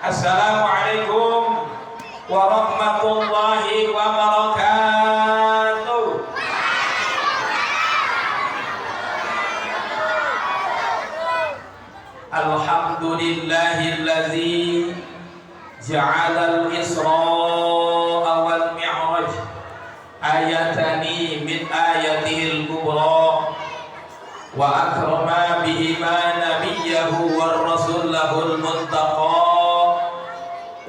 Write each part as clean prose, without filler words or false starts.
Assalamualaikum warahmatullahi wabarakatuh. Alhamdulillahillazi ja'ala al-Isra wal Mi'raj ayatani min ayatihil kubra wa akrama bihima nabiyyahu war rasulahul muntaqa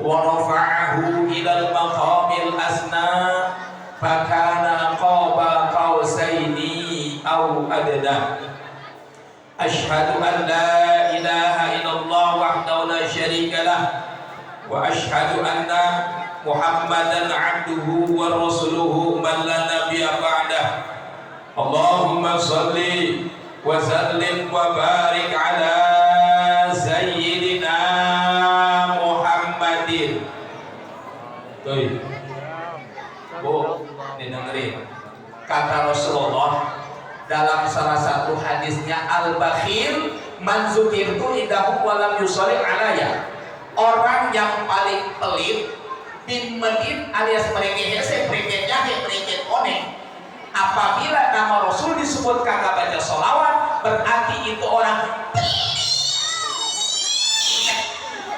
wa rafa'ahu ilal maqamil asna fakana qaba qausaini aw adna. Asyhadu an la ilaha illallah wahdahu la syarika lah wa asyhadu anna Muhammadan abduhu wa rasuluhu man la nabiyya ba'dah. Allahumma shalli wa sallim wa barik ala sayyidina Muhammadin. Tuh, Bu, dengerin kata Rasulullah dalam salah satu hadisnya, al-bakhil man zukirtu indahu wa lam yusalli alayya. Orang yang paling pelit bin medin alias merengeh hese, merengeh jahe, merengeh one, apabila nama Rasul disebut kagak baca sholawat, berarti itu orang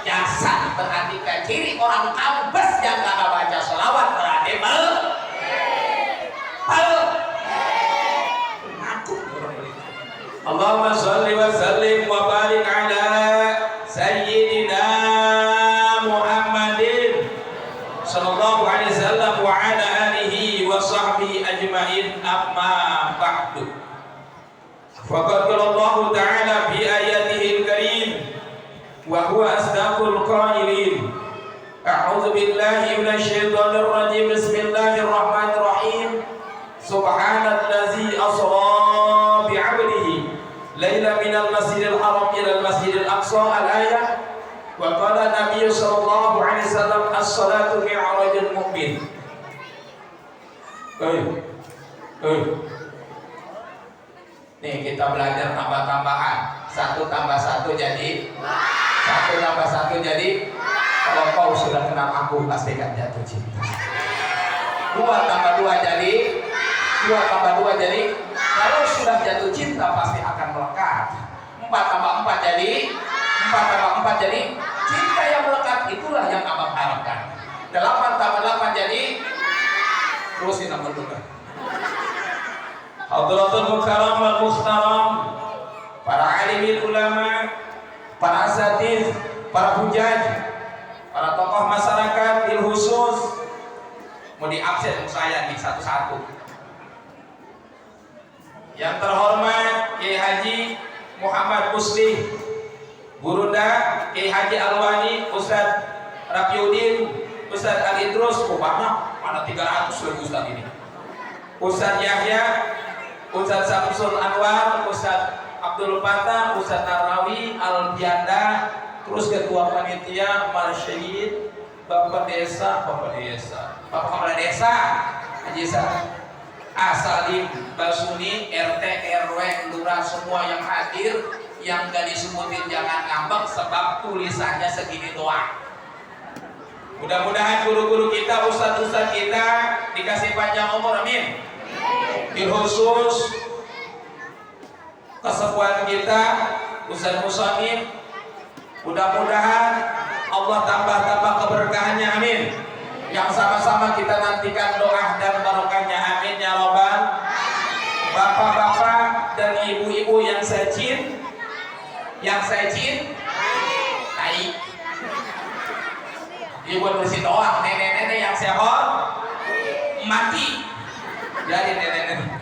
jasad, berarti ke ciri orang ambes yang kagak baca sholawat, berarti Allahumma sholli wa sallim wa barik ala sayyidina Muhammadin sallallahu alaihi wasallam wa ala alihi wa sahbihi ajma'in, amma ba'du. Faqad qala Allah ta'ala fi ayatihi al-karim wa huwa asdaqul qailin. A'udzu billahi minasy syaithanir rajim. Bismillahirrahmanirrahim. Subhanallazi asra bi'abdihi laila minal masjidil haram ilal masjidil aqsa, al-ayah. Wa qala Nabi sallallahu alaihi wasallam as-salatu mi'rajul mu'min. Nih kita belajar tambah-tambahan. 1 tambah 1 jadi 1 tambah 1 jadi. Kalau kau sudah kenal aku pasti akan jatuh cinta. 2 tambah 2 jadi 2 tambah 2 jadi. Kalau sudah jatuh cinta pasti akan melekat. 4 tambah 4 jadi 4 tambah 4 jadi cinta yang melekat, itulah yang abang harapkan. 8 tambah 8 jadi, terusin nomor 2. Hadratul mukarram wal muhtaram, para alimin ulama, para asatiz, para hujaj, para tokoh masyarakat bil khusus. Mau diabsen saya di satu-satu. Yang terhormat Kiai Haji Muhammad Muslih, Burunda Kiai Haji Alwani, Ustadz Rafiuddin, Ustadz Ali Idrus, banyak, mana 300 lagi Ustadz ini. Ustadz Yahya, Ustadz Samsul Anwar, Ustadz Abdul Fatah, Ustadz Narawi, Al-Bianda, terus Ketua Panitia Marsyid, Bapak Desa, Bapak Kepala Desa, Haji Asalim, Basuni, RT, RW, Lurah, semua yang hadir, yang gak disebutin jangan ngambek sebab tulisannya segini doang. Mudah-mudahan guru-guru kita, ustadz-ustadz kita dikasih panjang umur, amin. Bil khusus kesepuhan kita Ustadz Musonif, mudah-mudahan Allah tambah-tambah keberkahannya, amin. Yang sama-sama kita nantikan doa dan barokahnya, amin ya robbal. Bapak-bapak dan ibu-ibu yang saya cintai, baik. Ibu bersih doang, nenek-nenek yang sehat mati. Jadi nenek-nenek,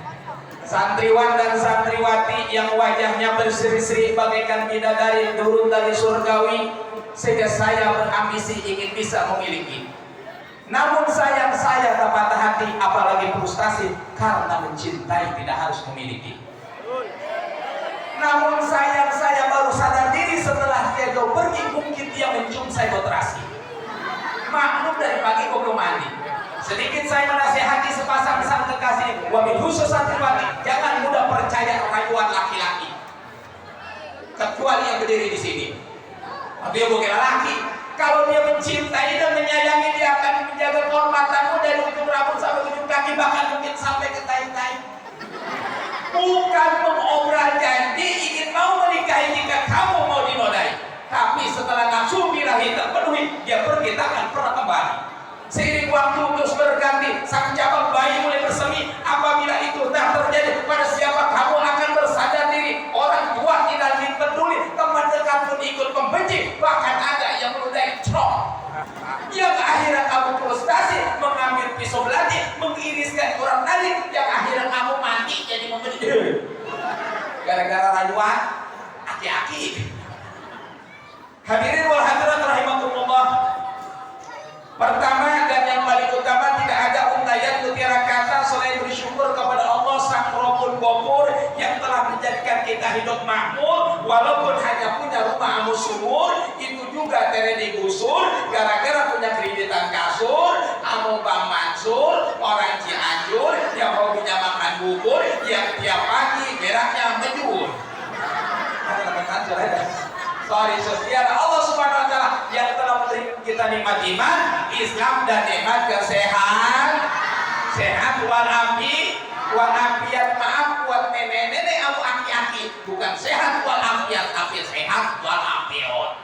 santriwan dan santriwati yang wajahnya berseri-seri bagaikan bidadari turun dari surgawi, sehingga saya berambisi ingin bisa memiliki. Namun sayang saya tak patah hati, apalagi frustasi karena mencintai tidak harus memiliki. Namun sayang saya baru sadar diri setelah dia jauh pergi, mungkin dia mencium saya terasi. Maklum dari pagi kok belum mandi. Sedikit saya menasehati sepasang sang kekasih, wabil khusus santriwati, jangan mudah percaya rayuan laki-laki, kecuali yang berdiri di sini. Dia bukan laki, Kalau dia mencintai dan menyayangi, dia akan menjaga kehormatanmu dari ujung rambut sampai ujung kaki, bahkan mungkin sampai ke tai-tai. Bukan mengobrol janji ingin mau menikahi jika kamu mau dinodai, tapi setelah nafsu birahi terpenuhi, dia pergi, takkan pernah kembali. Seiring waktu terus berganti, sang cabang bayi mulai bersemi. Apabila itu tak terjadi, pada siapa kamu akan bersadar diri. Orang tua tidak peduli, teman dekat pun ikut membenci, bahkan ada yang menudai cok. Yang akhirnya kamu frustasi, mengambil pisau belati, mengiriskan orang lain, yang akhirnya kamu mati jadi membenci. Gara-gara rayuan aki-aki. Hadirin wal hadirat rahimakumullah. Pertama dan yang paling utama, tidak ada untayan mutiara kata selain bersyukur kepada Allah Sang Rabbul Ghafur yang telah menjadikan kita hidup makmur, walaupun hanya punya rumah amus sumur, itu juga tere digusur gara-gara punya kreditan kasur, amu Bang Mansur, orang Cianjur yang hobinya makan bubur, yang tiap pagi beraknya menjur. Sorry, saudara, Allah Subhanahu wa taala yang telah memberi kita nikmat iman, Islam dan nikmat kesehatan, sehat walafiat, maaf buat nenek-nenek amu aki-aki, bukan sehat walafiat tapi sehat walafiat.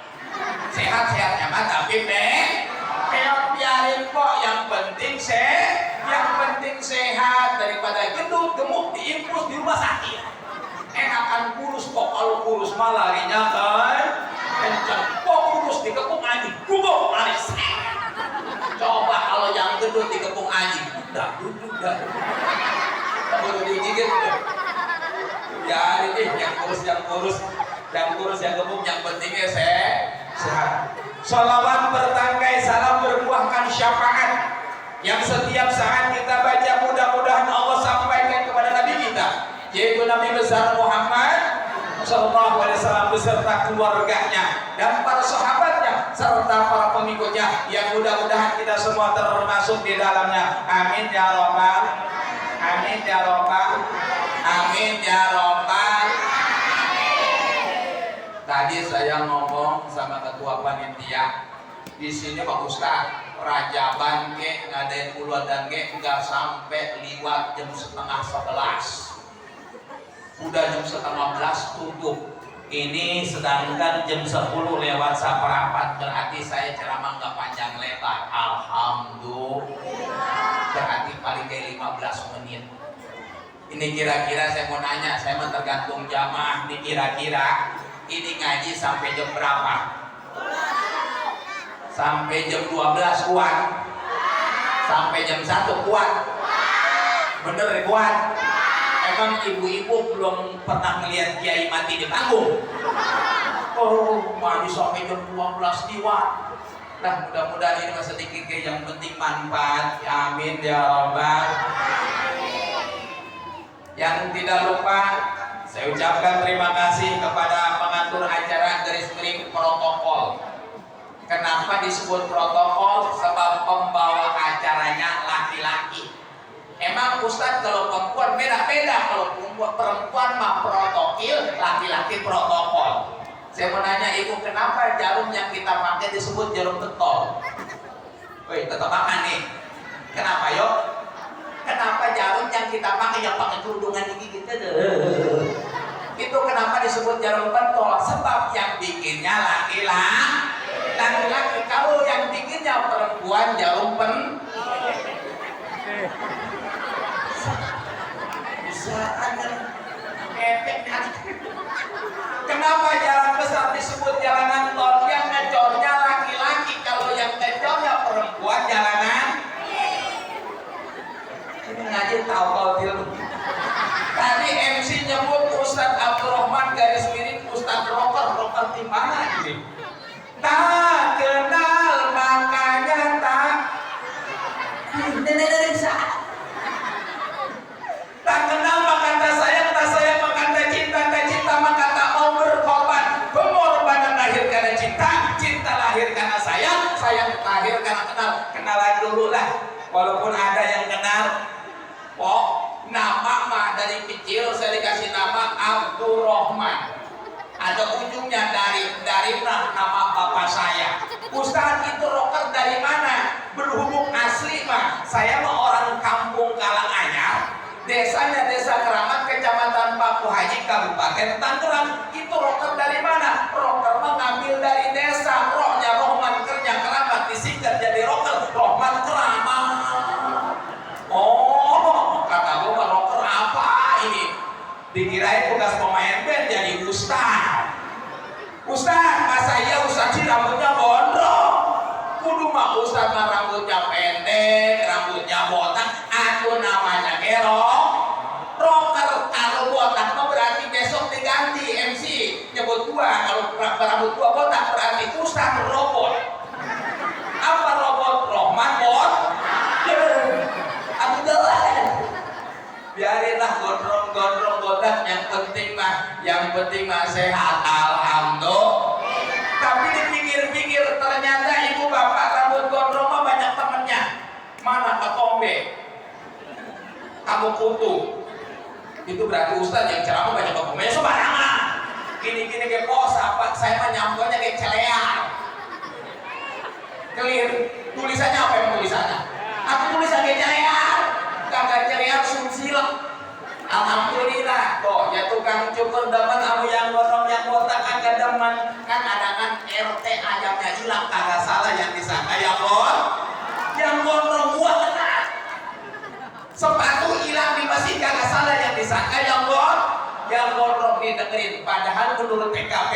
Sehat-sehatnya mah tapi peot biarin kok, yang penting sehat daripada gendut gemuk diimpus di rumah sakit. Enakan kurus kok, kalau kurus mah larinya kan kencang, kok kurus dikepung anjing guguk lari. Coba kalau yang gendut dikepung anjing duduk baru digigit. Ya ini yang kurus yang gemuk, yang pentingnya sehat. Sholawat bertangkai salam berbuahkan syafaat yang setiap saat kita baca, mudah-mudahan Allah sampaikan kepada Nabi kita, yaitu Nabi besar Muhammad Sallallahu Alaihi Wasallam beserta keluarganya dan para sahabatnya serta para pengikutnya, yang mudah-mudahan kita semua termasuk di dalamnya. Amin ya robbal, amin ya robbal, amin ya robbal. Tadi saya ngomong sama ketua panitia di sini, Pak Ustaz, Rajaban ke ngadain puluhan dan ke nggak sampai liwat jam 10:30. Udah jam 10:30 tutup. Ini sedangkan jam 10 lewat seperempat, berarti saya ceramah nggak panjang lebar. Alhamdulillah. Berarti paling kayak 15 menit. Ini kira-kira saya mau nanya, saya mau tergantung jamaah nih, kira-kira ini ngaji sampai jam berapa? Sampai jam 12 kuat? Sampai jam 1 kuat? Bener kuat? Emang ibu-ibu belum pernah melihat kiai mati di panggung? Oh, maju sampai jam 12 diwat. Nah, mudah-mudahan ini masih sedikit yang penting manfaat. Amin ya robbal. Yang tidak lupa, saya ucapkan terima kasih kepada pengatur acara garis miring protokol. Kenapa disebut protokol? Sebab pembawa acaranya laki-laki. Emang Ustadz kalau perempuan beda-beda, kalau perempuan mah protokil, laki-laki protokol. Saya mau nanya ibu, kenapa jarum yang kita pakai disebut jarum betol? Woi, tetap makan nih. Kenapa yuk? Kenapa jarum yang kita pakai yang pakai kerudungan gigi gitu? Itu kenapa disebut jarum betol? Sebab yang bikinnya laki-laki. Kalau yang bikinnya perempuan, jarum Kenapa jalan besar disebut jalanan tol? Yang ngecornya laki-laki, kalau yang ngecornya perempuan, jalanan. Ini ngaji tahu kalau film. Tadi MC nyebut Ustadz Abdurrahman garis miring Ustadz Rocker di mana ini? Tak kenal makanya tak. Tak kenal maka tak sayang maka tak cinta maka tak mau berkorban. Pengorbanan lahir karena cinta lahir karena sayang lahir karena kenal. Kenalan dulu lah, walaupun ada yang kenal. Oh, nama mah dari kecil saya dikasih nama Abdurrahman. Ada ujungnya dari nama bapak saya. Ustaz Berhubung asli mah, saya mah orang kampung Kalanganyar, desanya Desa Keramat, Kecamatan Paku Haji, Kabupaten Tangerang. Itu rocker dari mana? Rocker mah ngambil dari desa. Rohnya Rohman kerja Keramat, disingkat jadi rocker Rohman Keramat. Oh, kata gue mah rocker apa ini? Dikirain bekas pemain band jadi ustaz. Ustaz, masa iya ustaz sih rambutnya gondrong? Kudu mah ustaz mah rambutnya pendek, rambutnya botak, aku namanya kerok rocker. Kalau botak mah berarti besok diganti MC nyebut gua. Kalau rambut gua botak berarti ustaz robot. Apa robot? Rohman bot. Aku jalan. Biarinlah gondrong botak, yang penting mah sehat, alhamdulillah. Tapi dipikir-pikir ternyata ibu bapak rambut gondrong mah banyak temennya. Mana ketombe, kamu kutu, itu berarti ustaz yang ceramah banyak ketombe sembarangan. Gini-gini kayak pos apa, saya mah nyambungnya kayak celean. Clear, tulisannya apa yang tulisannya? Aku tulisan kayak celean, kagak celean sumsilang. Alhamdulillah kok ya tukang cukur demen kamu yang gondrong yang botak kagak demen. Kan ada kan RT ayamnya hilang kagak salah yang disangka ya bos. Yang gondrong gua kena. Sepatu hilang di masjid kagak salah yang disangka ya bos. Yang gondrong nih dengerin, padahal menurut PKP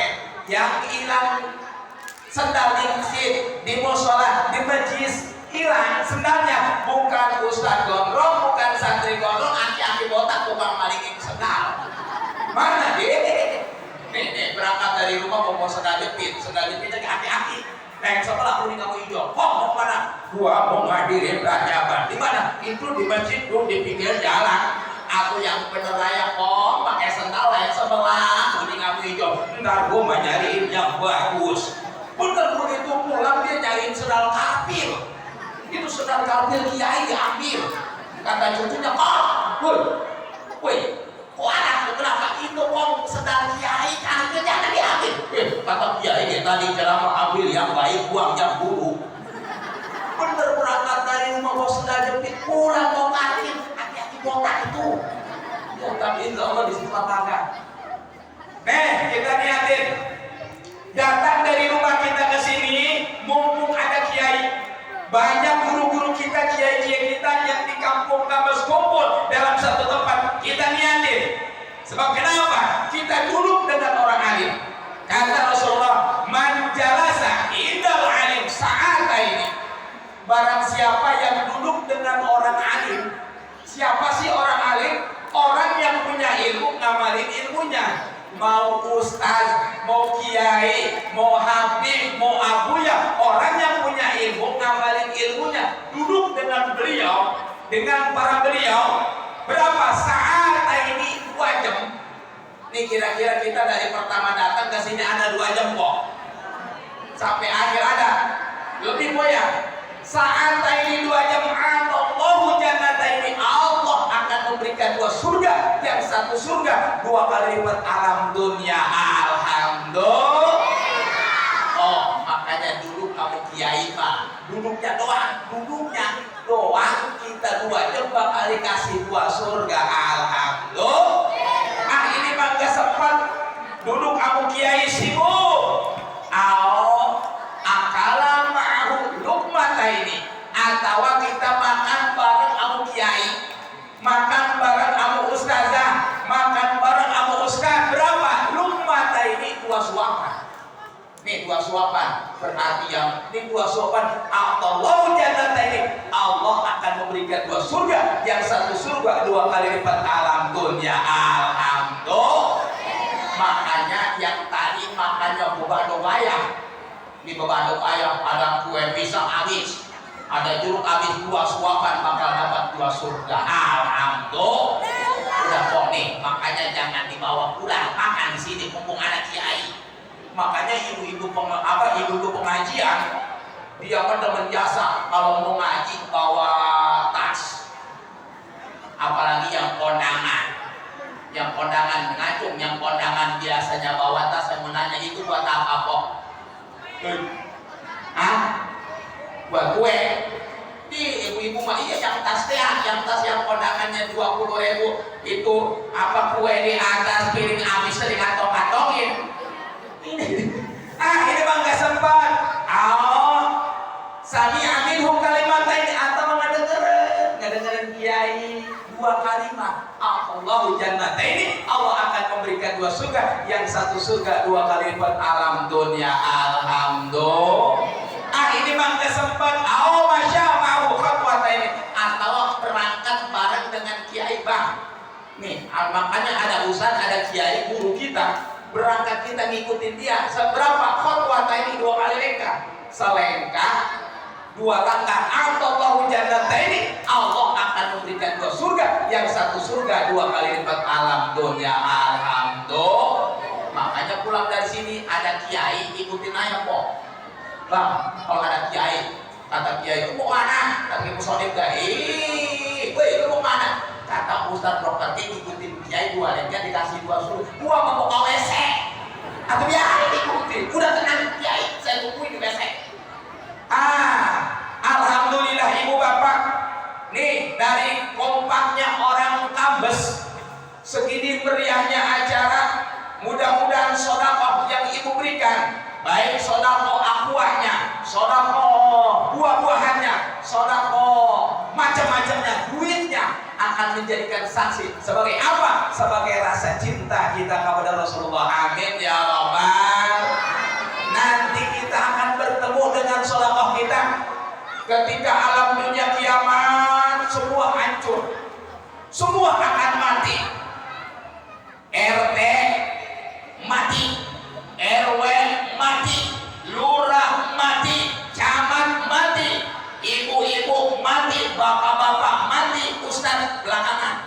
yang hilang sendal di masjid, di musola, di majlis hilang sendalnya bukan ustaz gondrong, bukan santri gondrong, aki-aki botak tukang malingin sendal. Mana deh? Nih berangkat dari rumah mau sendal jepit ke aki-aki. Setelah kuning kamu hijau, mau mana? Gua mau ngadirin peradaban. Di mana? Itu di masjid tuh di pinggir jalan. Aku yang bener raya pakai sendal lain sebelah kuning kamu hijau. Ntar gua mau nyariin yang bagus. Bener begitu pulang dia nyariin sendal kapil. Itu sendal kapil kiai diambil. Kata cucunya, woi, kok anakku kenapa itu kong sendal kiai kapil jangan diambil. Kata kiai tadi ceramah ambil yang baik, buang yang buruk. Bener berangkat dari rumah bawa sendal jepit pulang mau parkir, hati-hati botak itu. Botak insya Allah di sebelah tangga. Kita niatin datang dari rumah kita ke sini, mumpung ada kiai. Banyak guru-guru kita, kiai-kiai kita yang di kampung Kamas kumpul dalam satu tempat. Kita niatin. Sebab kenapa? Kita duduk dengan orang alim. Kata Rasulullah, man jalasa indal alim sa'ata ini. Barang siapa yang duduk dengan orang alim. Siapa sih orang alim? Orang yang punya ilmu, ngamalin ilmunya. Mau ustaz, mau kiai, mau habib, mau abuya, orang yang punya ilmu, ngamalin ilmunya, duduk dengan beliau, dengan para beliau, berapa saat ini 2 jam. Nih kira-kira kita dari pertama datang ke sini ada 2 jam kok, sampai akhir ada lebih ya. Saat ini 2 jam, Allahu jannata ini, Allah akan memberikan 2 surga, yang satu surga 2 kali lipat alam dunia. Alhamdulillah. Oh, makanya dulu kamu kiai mah duduknya doang kita 2 jam bakal dikasih 2 surga. Alhamdulillah. Ini mah gak sempat duduk kamu kiai sibuk. Akala ma'ahu lukmata ini, atau kita makan bareng kamu kiai, makan bareng kamu ustazah, makan bareng kamu ustaz. Berapa? Lukmata ini 2 suapan. Nih 2 suapan, berarti yang ini 2 suapan. Allahu jannata ini, Allah akan memberikan 2 surga, yang satu surga 2 kali lipat alam dunia. Alhamdulillah. Makanya yang tadi makannya bebado ayam, di bebado ayam ada kue pisang habis, ada jeruk habis, 2 suapan bakal dapat 2 surga. Alhamdulillah. Udah kok nih, makanya jangan dibawa pulang, makan di sini mumpung anak kiai. Makanya ibu-ibu pengajian dia kan demen jasa kalau mau ngaji bawa tas, apalagi yang kondangan ngacung, yang kondangan biasanya bawa tas. Saya mau nanya, itu buat apa kok? Buat kue. Di ibu-ibu mah iya yang tas teh, yang tas yang kondangannya 20.000 itu apa kue di atas piring amis teh dikantong-kantongin. Ini mah nggak sempat. Sami amin kalimat ini atau ngedengerin kiai 2 kalimat. Allahu jannah ini Allah akan memberikan 2 surga, yang satu surga 2 kali lipat alam dunia. Alhamdulillah. Ini mah nggak sempat. Masya mau khatwat ini atau berangkat bareng dengan kiai bang. Nih, makanya ada ustaz, ada kiai guru kita. Berangkat kita ngikutin dia. Seberapa khatwat ini 2 kali lengkah. Selengkah 2 langkah. Allahu jannah ini Allah akan memberikan 2 surga, yang satu surga 2 kali lipat alam dunia. Alhamdulillah. Makanya pulang dari sini ada kiai ikutin aja kok. Bang, kalau ada kiai, kata kiai itu mau mana? Kata Ibu Sodik gak? Itu mau mana? Kata Ustaz Dokter ikutin kiai 2 lengkah dikasih 2 surga. Gua mau ke WC. Atau biarin ikutin. Udah tenang kiai, saya tungguin di WC. Alhamdulillah ibu bapak. Nih dari kompaknya orang Kambes, segini meriahnya acara. Mudah-mudahan sedekah yang ibu berikan, baik sedekah aquanya, sedekah buah-buahannya, sedekah macam-macamnya, duitnya akan menjadikan saksi sebagai apa? Sebagai rasa cinta kita kepada Rasulullah. Amin ya rabbal. Nanti kita akan bertemu dengan sedekah kita ketika alam dunia kiamat semua hancur, semua akan mati. RT mati, RW mati, lurah mati, camat mati, ibu-ibu mati, bapak-bapak mati, ustaz belakangan.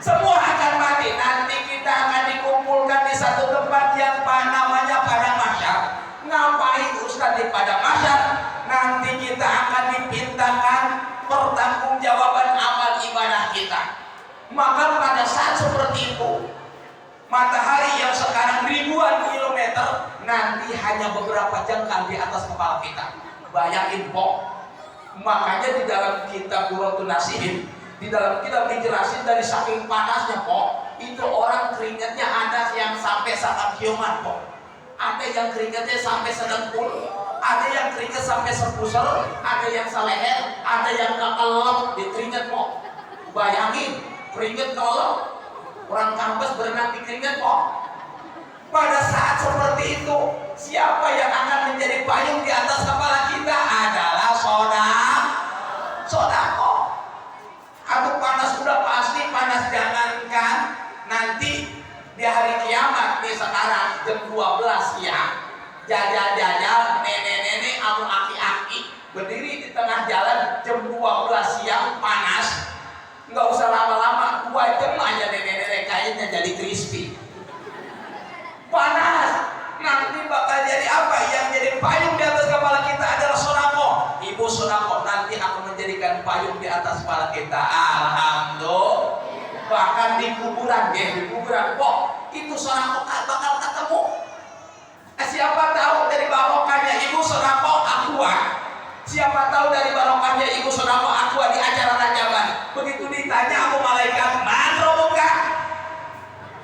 Semua akan mati. Nanti kita akan dikumpulkan di satu tempat yang namanya padang mahsyar. Ngapain ustaz di padang mahsyar? Nanti kita akan dipintakan pertanggungjawaban amal ibadah kita. Maka pada saat seperti itu, matahari yang sekarang ribuan kilometer nanti hanya beberapa jengkal di atas kepala kita. Bayangin kok. Makanya di dalam kitab Qurratun Nasihin, di dalam kitab dijelasin dari saking panasnya kok, itu orang keringatnya ada yang sampai saat ciuman kok. Ada yang keringatnya sampai sedengkul, ada yang keringat sampai sepusar, ada yang seleher, ada yang kekelep di keringat kok. Bayangin keringat kalau orang Kambes berenang di keringat kok. Pada saat seperti itu, siapa yang akan menjadi payung di atas kepala kita adalah sodako. Aduh panas udah pasti panas, jangankan nanti di hari kiamat nih sekarang jam 12 siang, jajal-jajal nenek-nenek atau aki-aki berdiri di tengah jalan jam 12 siang panas. Nggak usah lama-lama, 2 jam aja nenek-nenek kayaknya jadi crispy. Panas, nanti bakal jadi apa? Yang jadi payung di atas kepala kita adalah sodako. Ibu sodako nanti akan menjadikan payung di atas kepala kita. Alhamdulillah. Bahkan di kuburan kok itu sodako bakal ketemu. Siapa tahu dari barokahnya ibu sodako aqua. Siapa tahu dari barokahnya ibu sodako aqua di acara Rajaban. Begitu ditanya aku malaikat, man robuka?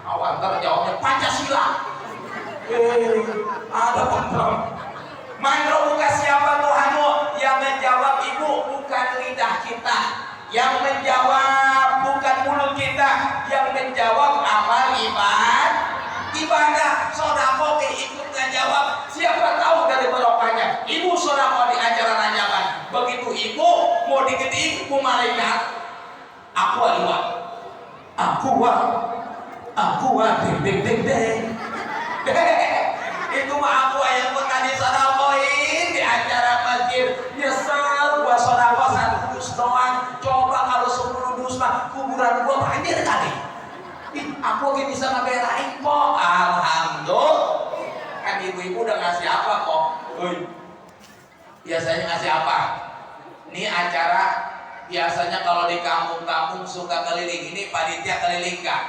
Awal terjawabnya Pancasila. Ada kontrol. Man robuka siapa Tuhanmu? Yang menjawab ibu bukan lidah kita, yang menjawab bukan mulut kita, yang menjawab amal ibadah. Sodako ikut ngejawab. Siapa tahu dari barokahnya ibu sodako di acara Rajaban. Begitu ibu mau diketik ibu malaikat, aku ding. Itu mah aku yang pernah disodakoin di acara masjid. Nyesel gua sodako 1 dus doang. Coba kalau 10 dus mah kuburan gua banjir kali. Aku lagi bisa ngebelain kok. Alhamdulillah. Kan ibu-ibu udah ngasih apa kok? Biasanya ngasih apa? Ini acara biasanya kalau di kampung-kampung suka keliling. Ini panitia keliling kak?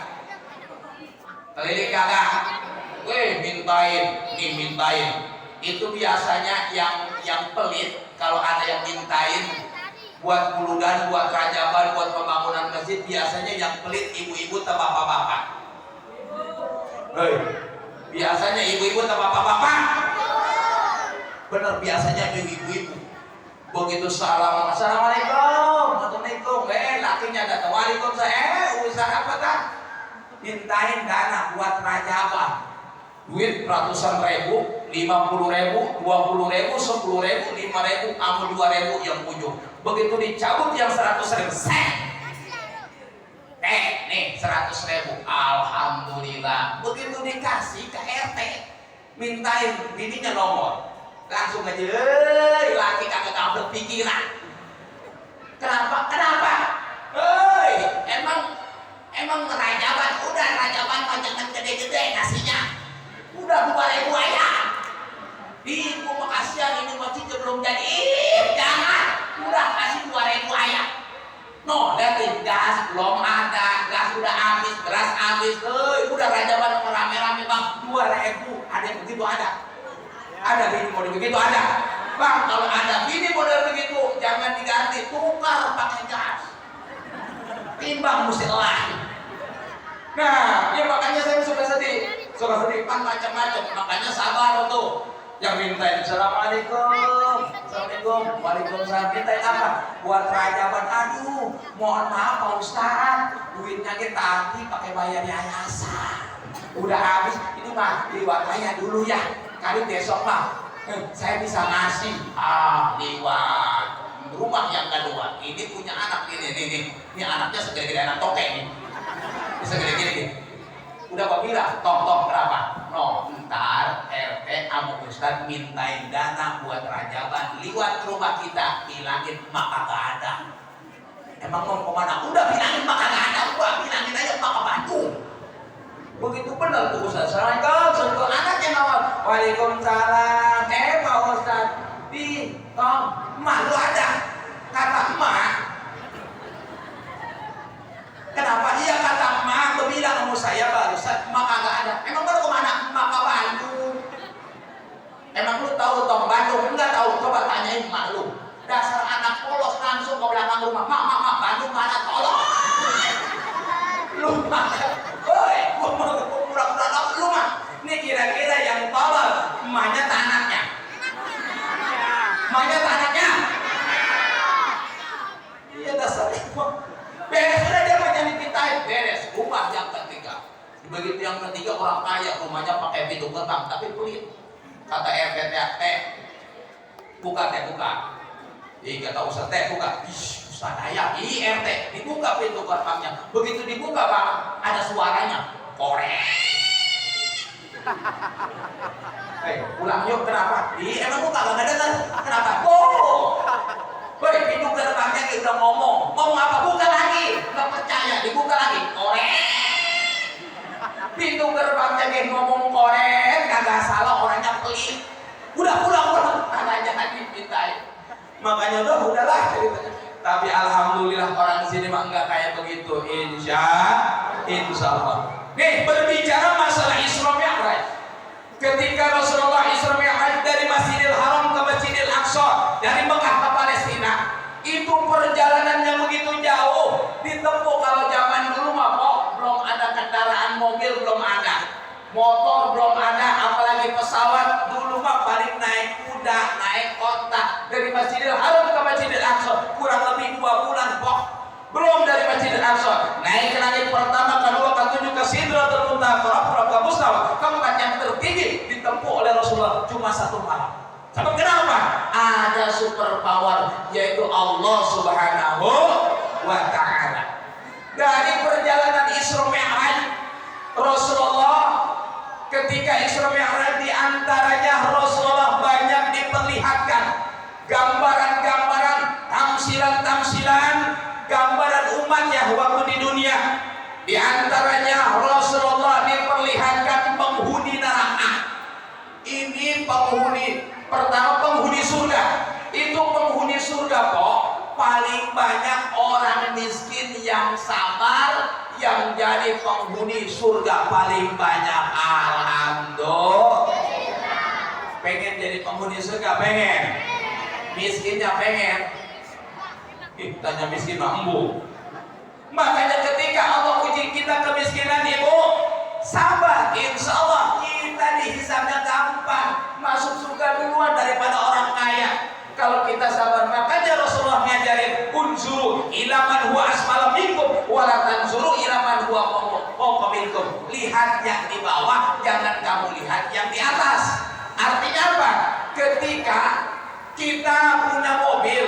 Keliling kagak? Mintain. Itu biasanya yang pelit kalau ada yang mintain buat buludan, buat rajaban, buat pembangunan masjid, biasanya yang pelit ibu-ibu atau bapak-bapak. Hei, biasanya ibu-ibu atau bapak-bapak. Bener, biasanya ibu-ibu. Begitu salam, assalamualaikum, assalamualaikum, lakinya datang, waalaikumsalam, urusan apa kan? Mintain dana buat rajaban, duit ratusan ribu, 50.000, 20.000, 10.000, 5.000, sama 2.000 yang ujung. Begitu dicabut yang 100.000, nih 100.000, alhamdulillah. Begitu dikasih ke RT, mintain bininya nomor, langsung aja, laki kagak berpikiran. Kenapa? Emang rajaban, udah rajaban mah jangan gede-gede nasinya, udah 2.000 aja. Ibu makasihan ini masjidnya belum jadi, jangan, udah kasih 2.000 aja. No, lihatin, gas belum ada, gas udah habis, beras habis, udah rajaban rame-rame bang, 2.000, ada yang begitu ada bini model begitu ada bang. Kalau ada bini model begitu jangan diganti, tukar pakai gas, timbang mesti lain. Nah, ya makanya saya suka sedih kan macam-macam, makanya sabar tuh. Yang minta assalamualaikum, assalamualaikum, waalaikumsalam, minta apa? Buat rajaban, aduh, mohon maaf Pak Ustadz, duitnya kita nanti pakai bayar yayasan, udah habis, ini mah liwat aja dulu ya, kali besok mah saya bisa ngasih. Liwat rumah yang kedua, ini punya anak ini anaknya segede-gede anak tokek nih, segede-gede. Udah kok bilang, tong berapa? No, ntar RT sama Ustadz mintain dana buat rajaban, liwat rumah kita, bilangin mak kagak ada. Emang mau kemana? Udah bilangin mak kagak ada, gua bilangin aja mak ke Bandung. Begitu bener tuh Ustadz. Assalamualaikum, sentuh anaknya ngawal. Waalaikumsalam. Pak Ustadz, di tong, emak lu ada? Kata emak. Kenapa? Iya kata emak, gue bilang sama saya barusan, emak kagak ada. Emang baru kemana? Emak ke Bandung. Emang lu tahu tong Bandung? Enggak tahu, coba tanyain emak lu. Dasar anak polos, langsung ke belakang rumah. Mak, Bandung mana? Tolong. Lu mah, woi, gue pura-pura lu mah. Ini kira-kira yang tolol, emaknya tanahnya. Emaknya tanahnya. Iya dasar itu. Beres udah dia macam dipitain, beres. Rumah yang ketiga. Begitu yang ketiga orang kaya, rumahnya pakai pintu gerbang tapi pelit. Kata RT, buka. Kata Ustaz buka. Ustaz ayah, RT dibuka pintu gerbangnya. Begitu dibuka Pak, ada suaranya. Korek. Pulang yuk, kenapa? Emang buka gak dengar? Kenapa? Woi, pintu gerbangnya kayak udah ngomong apa? Buka lagi, nggak percaya, dibuka lagi, korek. Pintu gerbangnya kayak ngomong korek, kagak salah, orangnya pelit. Udah pulang, kagak jangan dipintain. Makanya udahlah ceritanya. Tapi alhamdulillah orang di sini mah enggak kayak begitu, insya Allah. Nih berbicara masalah Isra Mi'raj. Ketika Rasulullah Isra Mi'raj dari Masjidil Haram ke Masjidil Aqsa, dari Mekah ke Palestina, itu perjalanan yang begitu jauh ditempuh. Kalau zaman dulu mah belum ada kendaraan mobil, belum ada motor, belum ada, apalagi pesawat. Dulu mah paling naik kuda, naik onta dari Masjidil Haram ke Masjidil Aqsa, kurang lebih 2 bulan belum dari Masjidil Aqsa naik ke langit pertama, kedua, ketujuh, ke Sidratul Muntaha, ke Mustawa, tempat yang tertinggi ditempuh oleh Rasulullah cuma 1 malam. Sebab kenapa? Ada super power, yaitu Allah Subhanahu wa Ta'ala. Dari perjalanan Isra Mi'raj, Rasulullah ketika Isra Mi'raj diantaranya Rasulullah banyak diperlihatkan gambaran-gambaran, tamsilan-tamsilan, gambaran umatnya waktu di dunia. Di antaranya Rasulullah diperlihatkan penghuni neraka. Ini penghuni pertama, penghuni surga. Itu penghuni surga kok paling banyak orang miskin yang sabar yang jadi penghuni surga paling banyak. Alhamdulillah. Pengen jadi jadi penghuni surga? Pengen. Miskinnya pengen. Tanya miskin mah embung. Makanya ketika Allah uji kita kemiskinan ibu, sabar, insya Allah kita dihisabnya gampang, masuk surga duluan daripada orang kaya. Kalau kita sabar, makanya Rasulullah ngajarin unzuru ila man huwa asfala minkum wa la tanzuru ila man huwa fawqa minkum. Lihat yang di bawah, jangan kamu lihat yang di atas. Artinya apa? Ketika kita punya mobil,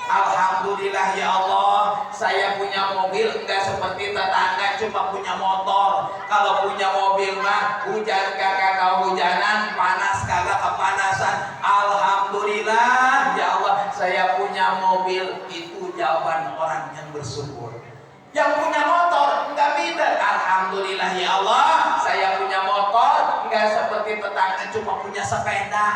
alhamdulillah ya Allah, saya punya mobil, enggak seperti tetangga cuma punya motor. Kalau punya mobil mah hujan kagak kehujanan, panas kagak kepanasan. Alhamdulillah ya Allah, saya punya mobil. Itu jawaban orang yang bersyukur. Yang punya motor enggak minder, alhamdulillah ya Allah, saya punya motor, enggak seperti tetangga cuma punya sepeda.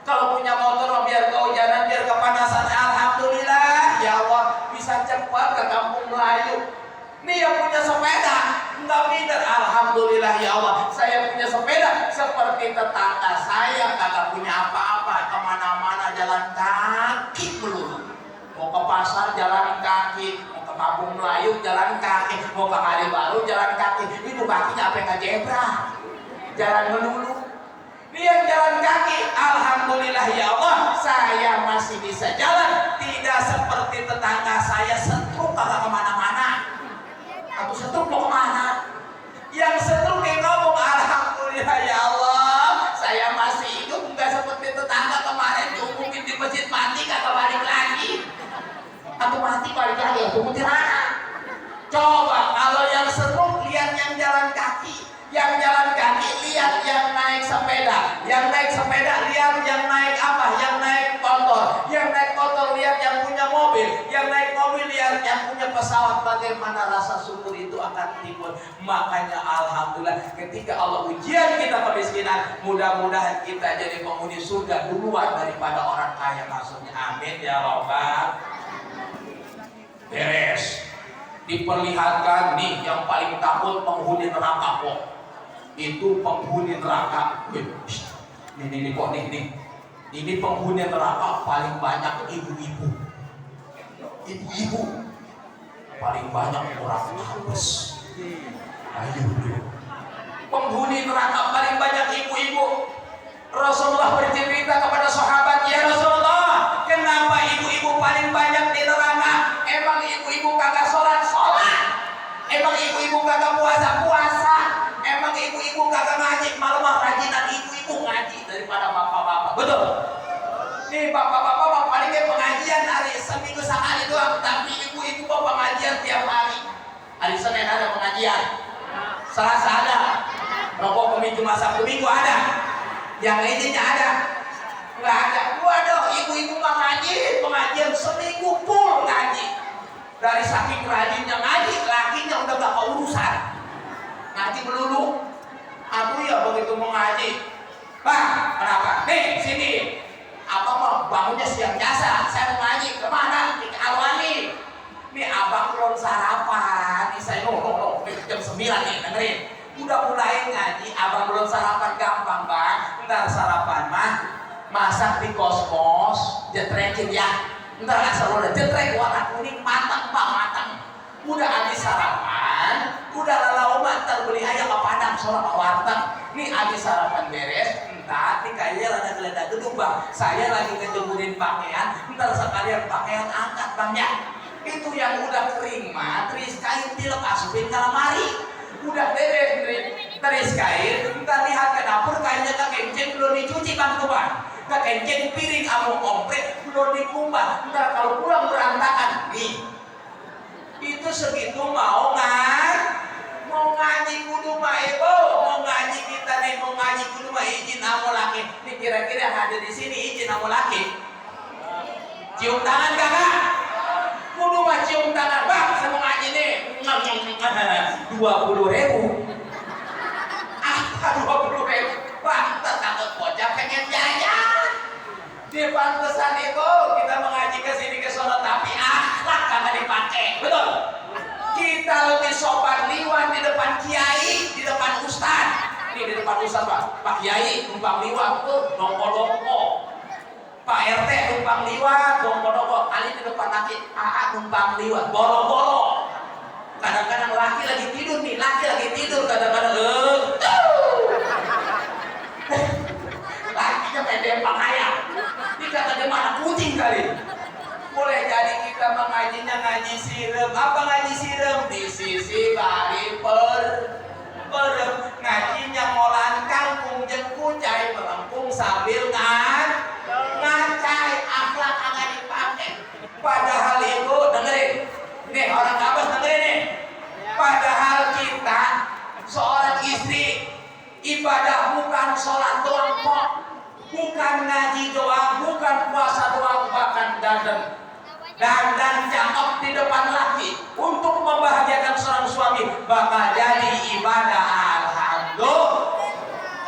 Kalau punya motor biar kehujanan, biar kepanasan, alhamdulillah ya Allah, bisa cepat ke kampung Melayu. Nih yang punya sepeda enggak minder, alhamdulillah ya Allah, saya punya sepeda. Seperti tetangga saya kagak punya apa-apa, kemana-mana jalan kaki melulu. Mau ke pasar jalan kaki, mau ke kampung Melayu jalan kaki, mau ke Kalibaru jalan kaki. Itu kakinya apa yang zebra, jalan melulu. Ini yang jalan kaki, alhamdulillah ya Allah, saya masih bisa jalan. Tidak seperti tetangga saya setruk kagak kemana-mana. Aku setruk mau kemana? Yang setruk yang ngomong, alhamdulillah ya Allah, saya masih hidup. Enggak seperti tetangga kemarin diumumin di masjid mati kagak balik lagi. Atau mati balik lagi, aku mutirana. Coba kalau yang setruk lihat yang jalan kaki. Yang jalan kaki lihat yang naik sepeda, yang naik sepeda lihat yang naik apa, yang naik motor, yang naik motor lihat yang punya mobil, yang naik mobil lihat yang punya pesawat. Bagaimana rasa syukur itu akan timbul. Makanya alhamdulillah ketika Allah ujian kita kemiskinan, mudah-mudahan kita jadi penghuni surga duluan daripada orang kaya masuknya. Amin ya Rabbal. Beres. Diperlihatkan nih yang paling takut penghuni neraka kok. Itu penghuni neraka. Ini kok nih. Ini penghuni neraka paling banyak ibu-ibu. Ibu-ibu paling banyak orang haus. Ayo. Penghuni neraka paling banyak ibu-ibu. Rasulullah bercerita kepada sahabat, ya Rasulullah, kenapa ibu-ibu paling banyak di neraka? Emang ibu-ibu kagak sholat? Emang ibu-ibu kagak puasa? Emang ibu-ibu kagak ngaji? Malah rajinan ibu-ibu ngaji daripada bapak-bapak. Betul? Nih bapak-bapak paling pengajian hari seminggu sekali doang, tapi ibu-ibu pengajian tiap hari. Hari Senin ada pengajian, Selasa ada, Rabu, Kamis, Jumat, Sabtu, Minggu ada. Yang lainnya ada? Nggak ada. Waduh, ibu-ibu pengajian seminggu full ngaji. Dari saking rajinnya ngaji, lakinya udah gak keurusan. Ngaji melulu. Aku ya begitu mau ngaji, Bang, kenapa? Nih, sini. Abang mau bangunnya siang jasa. Saya mau ngaji. Kemana? Di Alwani. Nih abang belum sarapan. Nih saya jam 9 nih, dengerin. Udah mulai ngaji, abang belum sarapan, gampang Bang. Ntar sarapan mah masak di kos-kos, jetrekin ya. Ntar asal udah jetrek warna kuning, matang Bang, matang. Udah habis sarapan, udah lalau ntar beli ayam ke Padang soal warteg. Nih habis sarapan beres, ntar nih kayaknya ada geledah gedung Bang. Saya lagi ngejemurin pakaian, ntar sekalian pakaian angkat Bang ya. Itu yang udah kering mah, teris kain dilepasukin ke lemari. Udah beres, teris kain, ntar lihat ke dapur kainnya kekencing belum dicuci Bang tuh Bang. Kekencing piring kamu komplit belum dikumbah. Ntar kalau pulang berantakan. Nih, itu segitu mau ngaji kudu mah ibu, mau ngaji kita nih, mau ngaji kudu mah izin amu laki. Nih kira-kira yang ada di sini izin amu laki. Cium tangan kakak. Kudu mah cium tangan Bang, saya mau ngaji nih. 20.000. Apa 20.000? Bang, takut bocah pengen jajan. Di pantesan itu kita mengaji ke sini ke sono, tapi akhlak kagak dipakai. Betul? Kita lebih sopan liwan di depan kiai, di depan ustaz. Di aki di depan ustaz Pak Kiai numpang liwat tuh dongko-dongko. Pak RT numpang liwat dongko-dongko. Kali di depan laki AA numpang liwat bolo-bolo. Kadang-kadang laki lagi tidur nih, kadang-kadang lakinya pendek pakaian. Ini kata dia mana kucing kali. Boleh jadi kita mengajinya ngaji sirem. Apa ngaji sirem? Di sisi bari perem. Ngajinya ngolan kangkung jeung kucai melengkung sambil ngacai. Akhlak agak dipakai. Padahal itu dengerin. Nih orang kabas dengerin nih. Padahal kita seorang istri ibadah bukan sholat doang kok, bukan ngaji doang, bukan puasa doang, bahkan dandan cakep di depan laki untuk membahagiakan seorang suami bakal jadi ibadah. Alhamdulillah.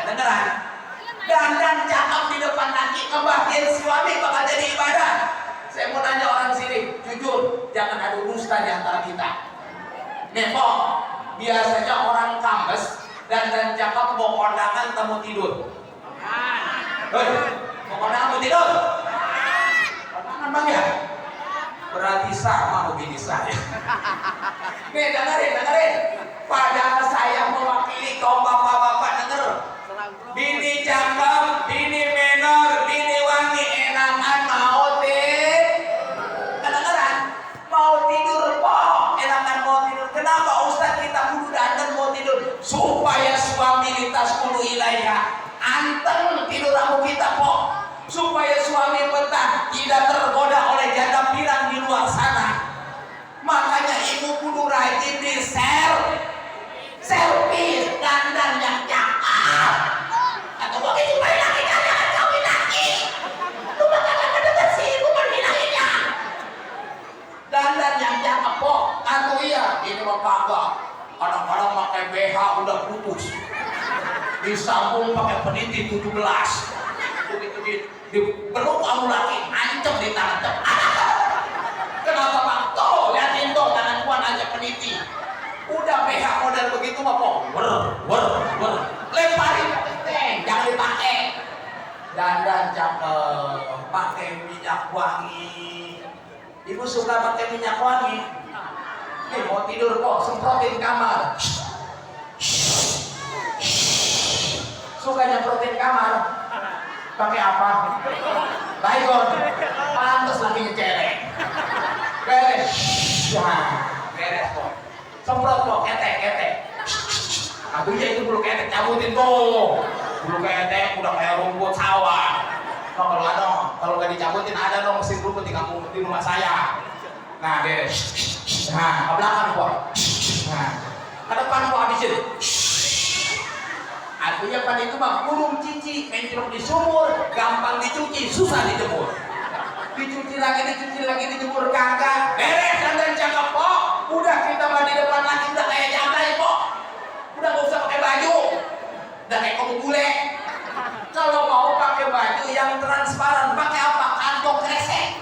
Kedengeran? Dandan cakep di depan laki ngebahagiain suami bakal jadi ibadah. Saya mau nanya orang sini, jujur, jangan adu dusta di antara kita. Nepok, biasanya orang kambes dan cakep mau kondangan temu tidur. Hei, mau kondangan temu tidur? Kondangan bang ya? Berarti sama begini saya. Nih dengerin. Padahal saya mewakili kaum bapak-bapak, denger. Bini cakep, bini menor, bini wangi, enakan mau kedengeran? Mau tidur kok, enakan mau tidur. Kenapa Ustaz kita kudu dandan mau tidur? Supaya suami lintas kudu ilaiha anteng tidur rambut kita kok. Supaya suami betah tidak tergoda oleh janda pirang di luar sana. Makanya ibu kudu rajin di selfie dandan yang cakep. Atau bagi supaya laki jangan kawin lagi. Lu bakal mendekat si ibu menghinainnya. Dandan yang cakep kok. Atau iya ini mah kagak. Kadang-kadang pakai BH udah putus. Disambung pakai peniti 17. Belum kamu lagi ancam di tangan. Kenapa Pak? Tuh liatin tuh tangan kuan aja peniti. Udah BH model begitu mah kok. Wer. Lemparin jangan dipakai. Dandan cakep, pakai minyak wangi. Ibu suka pakai minyak wangi. Nih mau tidur kok, semprotin kamar. Suka nyemprotin kamar. Pakai apa? Baygon. Pantes lagi ngecelek. Beres. Beres kok. Semprot kok, ketek. Aduh ya itu bulu ketek, cabutin tuh. Bulu ketek udah kayak rumput sawah. Kalau nggak dicabutin ada dong mesin rumput di rumah saya. Nah, beres. Nah, ke belakang kok. Nah, ke depan kok habisin. Artinya pan itu mah kurung cici, mencrok di sumur, gampang dicuci, susah dijemur. Dicuci lagi, dijemur kagak. Beres dandan cakep kok. Udah kita mah di depan lagi udah kayak jantai kok. Udah nggak usah pakai baju. Udah kayak kopi bule. Kalau mau pakai baju yang transparan, pakai apa? Kantong kresek.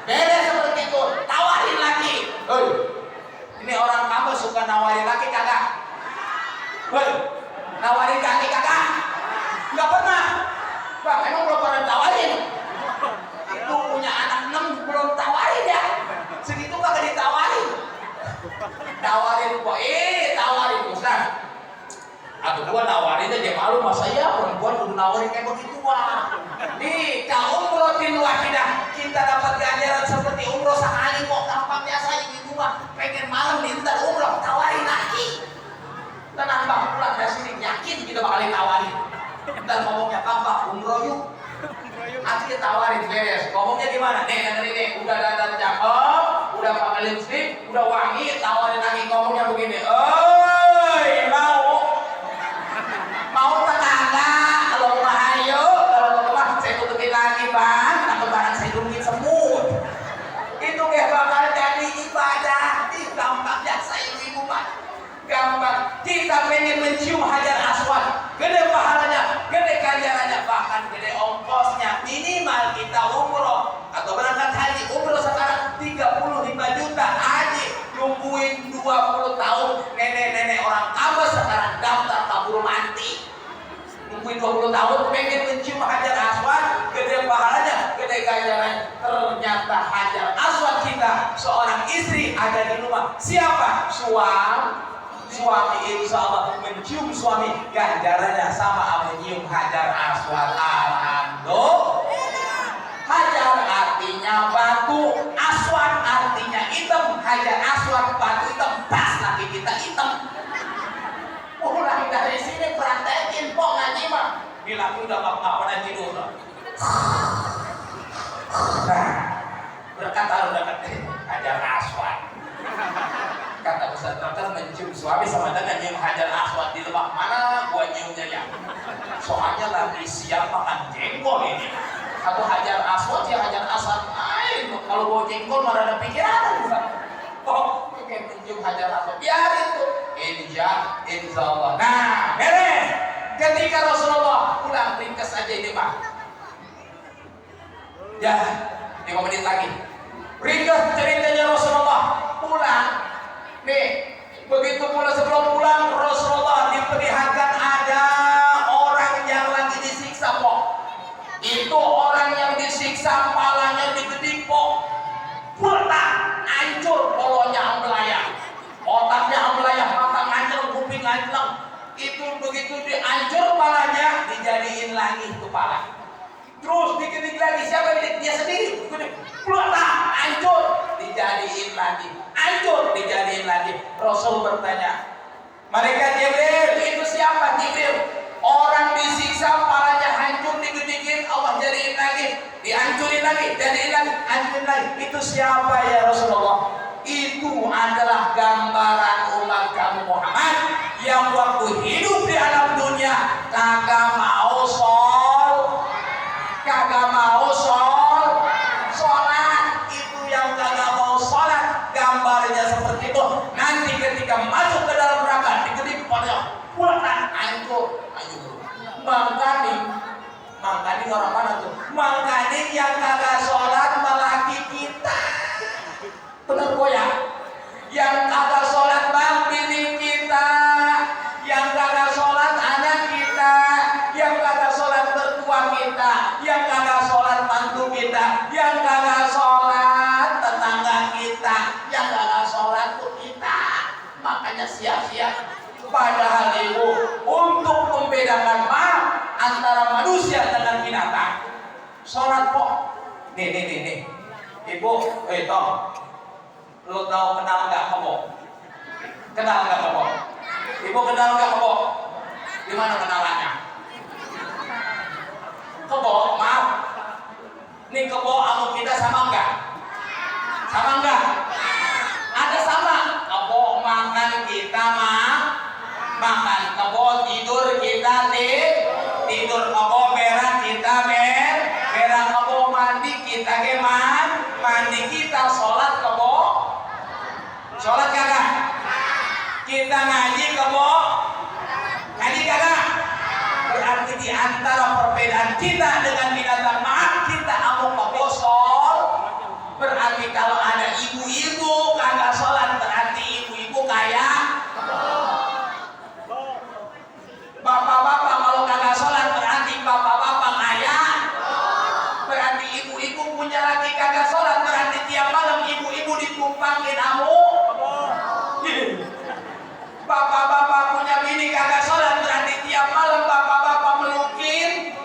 Beres seperti itu. Tawarin lagi. Hei, ini orang kamu suka nawarin lagi kagak? Hei, nawarin kaki kagak? Nggak pernah. Bang, emang belum pernah tawarin? Itu punya anak 6 belum tawarin ya? Segitu kagak ditawarin. Tawarin kok, tawarin Ustaz. Aduh gua nawarin aja malu mas saya perempuan udah nawarin kayak begitu wah. Nih, kalau umrohin wahidah kita dapat ganjaran seperti umroh sekali kok gampang biasa ibu mah pengen malam nih ntar umroh tawarin lagi. Tenang bang, pulang dari sini yakin kita bakal ditawarin. Ntar ngomongnya bang umroh yuk. Nanti tawarin beres. Ngomongnya gimana? Nih dengerin nih, udah dandan cakep, udah pakai lipstick, udah wangi, tawarin lagi ngomongnya begini. Oi, mau tetangga, kalau mau ayo, kalau mau rumah saya tutupin lagi bang, takut barang saya dungin semut. Itu kayak bakal jadi ibadah. Gampang biasa ibu pak. Gampang. Kita pengen mencium hajar aswad, gede pahalanya, gede ganjarannya, bahkan gede ongkosnya. Minimal kita umroh atau berangkat haji. Umroh sekarang 35 juta, haji nungguin 20 tahun. Nenek nungguin 20 tahun pengen mencium Hajar Aswad, gede pahalanya, gede ganjarannya. Ternyata Hajar Aswad kita seorang istri ada di rumah. Siapa? Suami insya Allah mencium suami, ganjarannya sama menyium Hajar Aswad. Alhamdulillah. Hajar artinya batu, aswad artinya hitam. Hajar Aswad batu hitam, pas lagi kita hitam. Mulai dari sini praktekin kok ngaji mah. Bilang udah nggak pernah tidur. Nah, berkata udah Hajar Aswad. Kata Ustaz Dokter mencium suami sama dengan nyium Hajar Aswad di Lebak mana gua nyiumnya ya? Soalnya lagi siap makan jengkol ini. Atau Hajar Aswad ya Hajar Aswad. Kalau bawa jengkol malah ada pikiran juga. Oh, kayak mencium Hajar Aswad. Biarin tuh. Insya Allah. Nah, beres. Ketika Rasulullah pulang ringkas aja ini mah. Ya, 5 menit lagi. Ringkas ceritanya Rasulullah pulang. Nih, begitu pulang sebelum pulang Rasulullah diperlihatkan ada orang yang lagi disiksa kok. Itu orang yang disiksa palanya digedik kok. Pulang, hancur polonya melayang. Otaknya melayang, mata ngancel, kuping ngancel. Itu begitu dihancur palanya, dijadiin lagi kepala. Terus diketik lagi, siapa yang dia sendiri? Pulang, hancur, dijadiin lagi. Hancur, dijadiin lagi. Rasul bertanya, malaikat Jibril, itu siapa? Jibril. Orang disiksa, palanya hancur, digedikin, Allah jadiin lagi, dihancurin lagi, jadiin lagi, hancurin lagi. Itu siapa ya Rasulullah? Itu adalah gambaran umat kamu Muhammad yang waktu hidup di alam dunia kagak mau sholat. Itu yang kagak mau sholat, gambarnya seperti itu. Nanti ketika masuk ke dalam neraka digedik pada pulang hancur. Mangkani orang mana tuh? Mangkani yang kagak sholat melaki kita. Benar goyang. Yang kagak sholat bang bini kita, yang kagak sholat anak kita, yang kagak sholat mertua kita, yang kagak sholat mantu kita, yang kagak sholat tetangga kita, yang kagak sholat tuh kita. Makanya siap-siap. Padahal ibu untuk membedakan antara manusia dengan binatang, sholat kok. Nih. Ibu, Tom. Lu tahu kenal nggak kebo? Kenal nggak kebo? Ibu kenal nggak kebo? Di mana kenalannya? Kebo, maaf. Nih kebo sama kita sama nggak? Sama nggak? Ada sama. Kebo makan kita makan. Kebo tidur kita tidur. Kebo berak kita berak. Kebo mandi kita mandi. Kita sholat kebo. Sholat kagak? Kita ngaji kebo? Ngaji kagak? Berarti di antara perbedaan kita dengan binatang kita amuk kebo berarti kalau ada ibu-ibu kagak sholat berarti ibu-ibu kayak bapak-bapak kalau kagak sholat berarti bapak-bapak kayak berarti ibu-ibu punya laki kagak sholat berarti tiap malam ibu-ibu ditumpangin amuk. Bapak-bapak punya bini kagak sholat berarti tiap malam bapak-bapak melukin.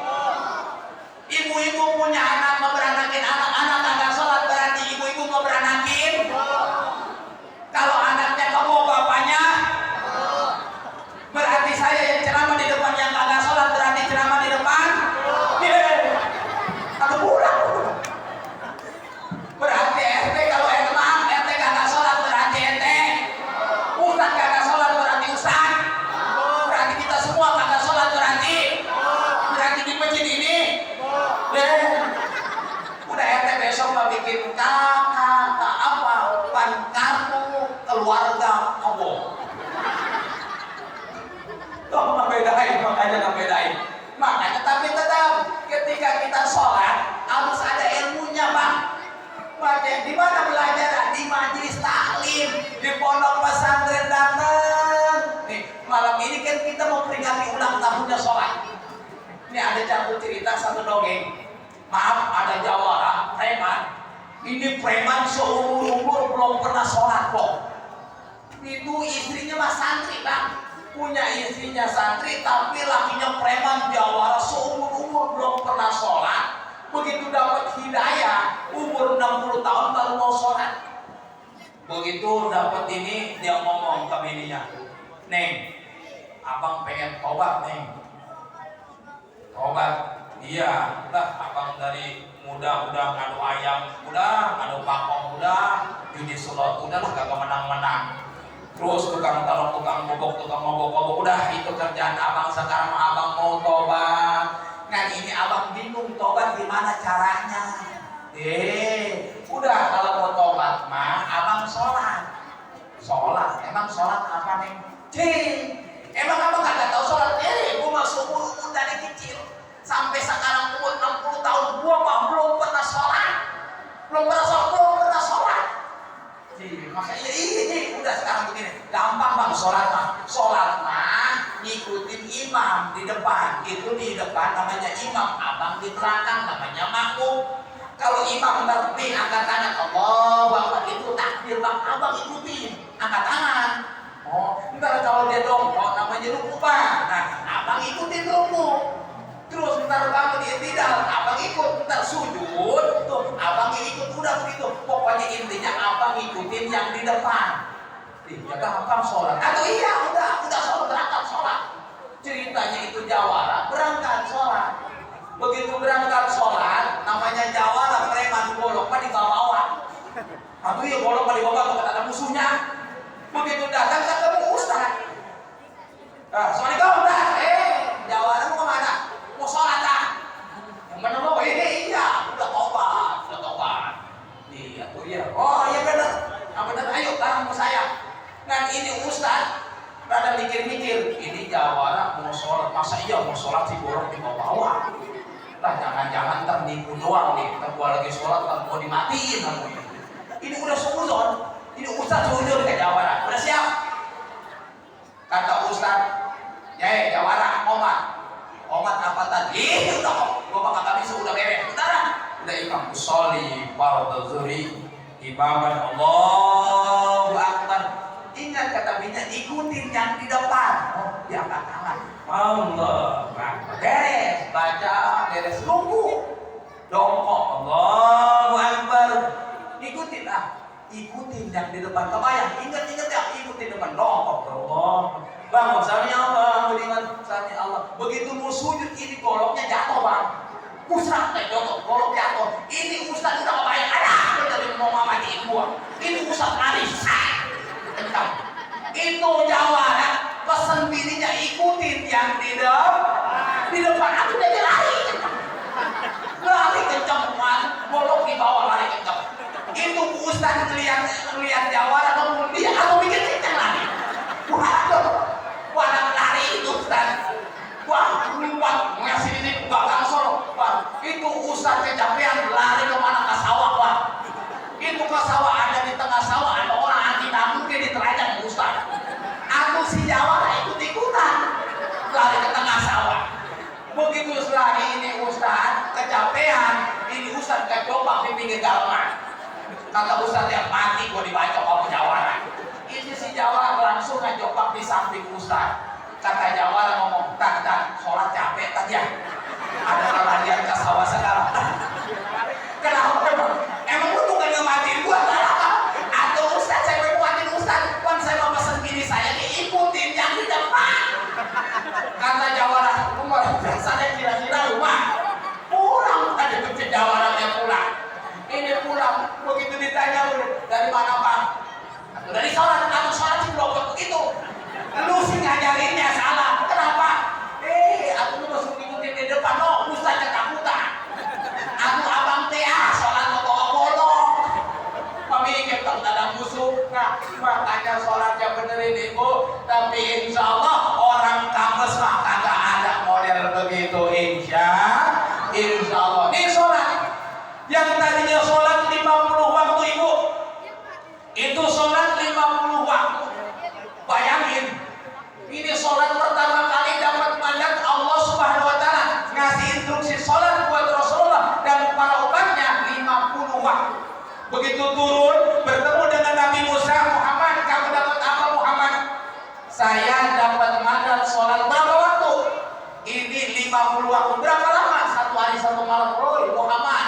Ini ada satu cerita, satu dongeng. Maaf, ada jawara, preman. Ini preman seumur-umur belum pernah sholat kok. Itu istrinya mah santri bang. Punya istrinya santri, tapi lakinya preman jawara seumur-umur belum pernah sholat. Begitu dapat hidayah, umur 60 tahun baru mau sholat. Begitu dapat ini, dia ngomong ke bininya, Neng, abang pengen tobat Neng. Tobat, iya, udah abang dari muda udah ngadu ayam, udah ngadu pakong, udah judi slot, udah kagak menang-menang. Terus tukang talok, tukang mogok, udah itu kerjaan abang. Sekarang abang mau tobat. Nah ini abang bingung tobat gimana caranya. Udah kalau mau tobat mah abang sholat. Sholat, emang sholat apa Neng? Emang abang kagak tahu sholat? Gua masuk umur dari kecil sampai sekarang umur 60 tahun gua mah belum pernah sholat. Belum pernah sholat. Makanya ini udah sekarang begini, gampang bang sholat mah ngikutin imam di depan. Itu di depan namanya imam, abang di belakang namanya makmum. Kalau imam ngerti angkat tangan, Allahu Akbar, itu takbir bang, abang ikutin angkat tangan. Ntar kalau dia dongkok namanya ruku bang, nah abang ikutin ruku. Terus ntar bangun dia tidak, abang ikut, ntar sujud, tuh abang ikut, udah begitu. Pokoknya intinya abang ikutin yang di depan. Ya gampang sholat. Atau iya, udah sholat, berangkat sholat. Ceritanya itu jawara berangkat sholat. Begitu berangkat sholat, namanya jawara preman golok di bawah. Atau iya golok di bawah, bukan ada musuhnya. Begitu datang ketemu ustaz. Assalamualaikum dah. Jawara mau kemana? Mau sholat ah? Yang bener lo? Iya, udah tobat. Iya tuh iya. Oh iya bener. Bener, ayo bareng sama saya. Kan ini ustaz rada mikir-mikir, ini jawara mau sholat, masa iya mau sholat sih borong di bawah. Lah jangan-jangan ntar nipu doang nih, ntar gua lagi sholat ntar gua dimatiin namanya. Ini udah suzon, ini ustaz suzon ke jawara, udah siap? Kata ustaz, jawara, omat apa tadi? Udah, gua bakal bisa udah beres, udah imam usolli fardhu zuhri imaman Allahu Akbar. Ingat kata bininya, ikutin yang di depan. Diangkat tangan. Allah Akbar. Beres, nunggu. Dongkok, Allahu Akbar. Ikutin yang di depan. Kebayang, ingat ya, ikutin depan. Dongkok, Allah. Bangun, sami Allah, beriman, sami Allah. Begitu mau sujud, ini goloknya jatuh bang. Ustaz jatuh, golok jatuh. Ini ustaz udah kebayang, ada dari mau mamatiin gua. Ini ustaz lari, kencang. Itu jawara pesan bininya ikutin yang di depan. Aku jadi lari kencang, golok di bawah lari kencang. Itu ustaz ngeliat jawara ngomong dia, aku bikin kencang lari. Waduh, lari itu ustaz. Wah, ngasih ini bakal solo. Itu ustaz kecapean lari kemana, ke sawah bang. Itu ke sawah, ada di tengah sawah ada orang anti namun dia diterajang ustaz. Aku si jawara ikut-ikutan lari ke tengah sawah. Begitu lari ini ustaz kecapean, ini ustaz kecoba di pinggir galma. Kata ustaz yang mati gua dibacok sama jawara. Ini si jawara langsung ngejobak di samping ustaz. Kata jawara ngomong, tak, sholat capek tadi ya. Ada larian ke sawah sekarang. Kenapa? Emang lu bukan ngematiin gua? Atau ustaz saya mau kuatin ustaz, kan saya mau pesen bini saya diikutin yang di depan. Kata jawara, saya kira-kira rumah pulang tadi kecil jawarannya pulang. Ini pulang, begitu ditanya dari mana pak? Dari sholat, kamu sholat sih belum begitu. Lu sih ngajarinnya salah. Kenapa? Aku tuh masuk ikutin di depan, ustaz ketakutan. Aku abang sholat mau bawa bolong. Pemikir tak ada musuh. Nah, makanya sholatnya benerin ibu. Tapi insya Allah orang kampus mah kagak ada model begitu. Insya Allah. Nih sholat. Yang tadinya sholat 50 waktu ibu. Itu sholat 50 waktu. Bayangin. Ini sholat pertama kali dapat mandat Allah Subhanahu wa Ta'ala. sholat berapa waktu? Ini 50 waktu. Berapa lama? Satu hari satu malam. Muhammad,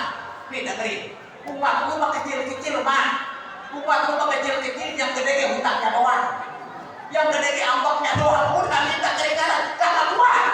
nih dengerin. Umat rumah kecil-kecil mah. Umat rumah kecil-kecil yang gede hutangnya doang. Yang gede ambaknya doang. Udah minta keringanan, kagak kuat.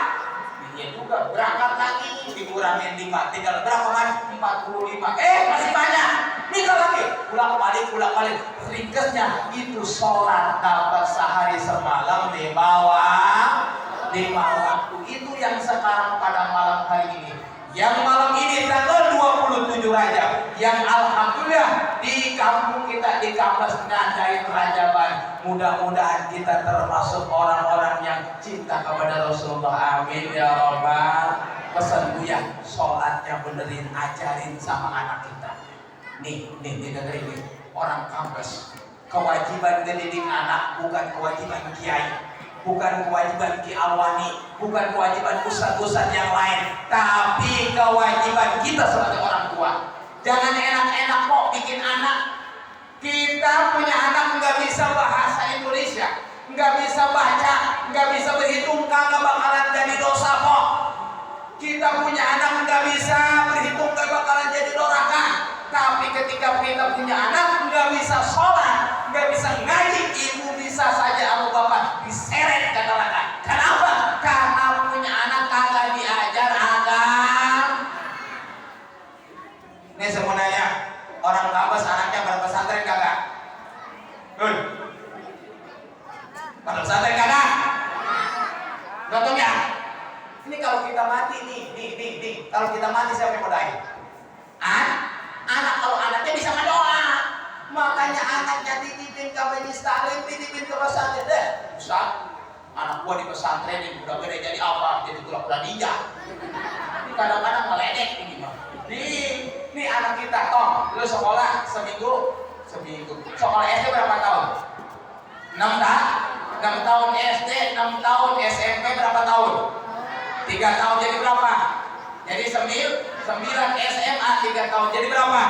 Ini juga berangkat lagi dikurangin 5, tinggal berapa mas? 45. Masih banyak. Nikah lagi. Pulang balik. Ringkesnya itu sholat dapat sehari semalam di bawah 5 waktu. Itu yang sekarang pada malam hari ini. Yang malam ini tanggal 27 Rajab, yang alhamdulillah di kampung kita di kampus ngadain Rajaban. Mudah-mudahan kita termasuk orang-orang yang cinta kepada Rasulullah. Amin ya Rabbal. Pesan Buya, sholatnya benerin, ajarin sama anak kita. Nih dengerin nih, orang kampus. Kewajiban ngedidik anak bukan kewajiban kiai, bukan kewajiban Ki Alwani, bukan kewajiban ustaz-ustaz yang lain, tapi kewajiban kita sebagai orang tua. Jangan enak-enak kok bikin anak. Kita punya anak nggak bisa bahasa Indonesia, nggak bisa baca, nggak bisa berhitung, kagak bakalan jadi dosa kok. Kita punya anak nggak bisa berhitung, nggak bakalan jadi doraka. Tapi ketika kita punya anak nggak bisa sholat, nggak bisa ngaji, ibu bisa saja sama bapak diseret ke neraka. Kenapa? Karena punya anak kagak diajar agama. Nih saya mau nanya, orang kampus anaknya pada pesantren kagak? Pada pesantren kagak? Nonton ya? Ini kalau kita mati nih, kalau kita mati siapa yang modain? Anak kalau anaknya bisa berdoa, makanya anaknya dititipin ke majelis taklim, dititipin ke pesantren deh. Ustaz, anak gua di pesantren ini udah gede jadi apa? Jadi pura-pura ninja. Ini kadang-kadang meledek ini mah. Nih anak kita, lu sekolah seminggu. Sekolah SD berapa tahun? 6 tahun SD, 6 tahun SMP berapa tahun? 3 tahun jadi berapa? Jadi 9 SMA 3 tahun jadi berapa?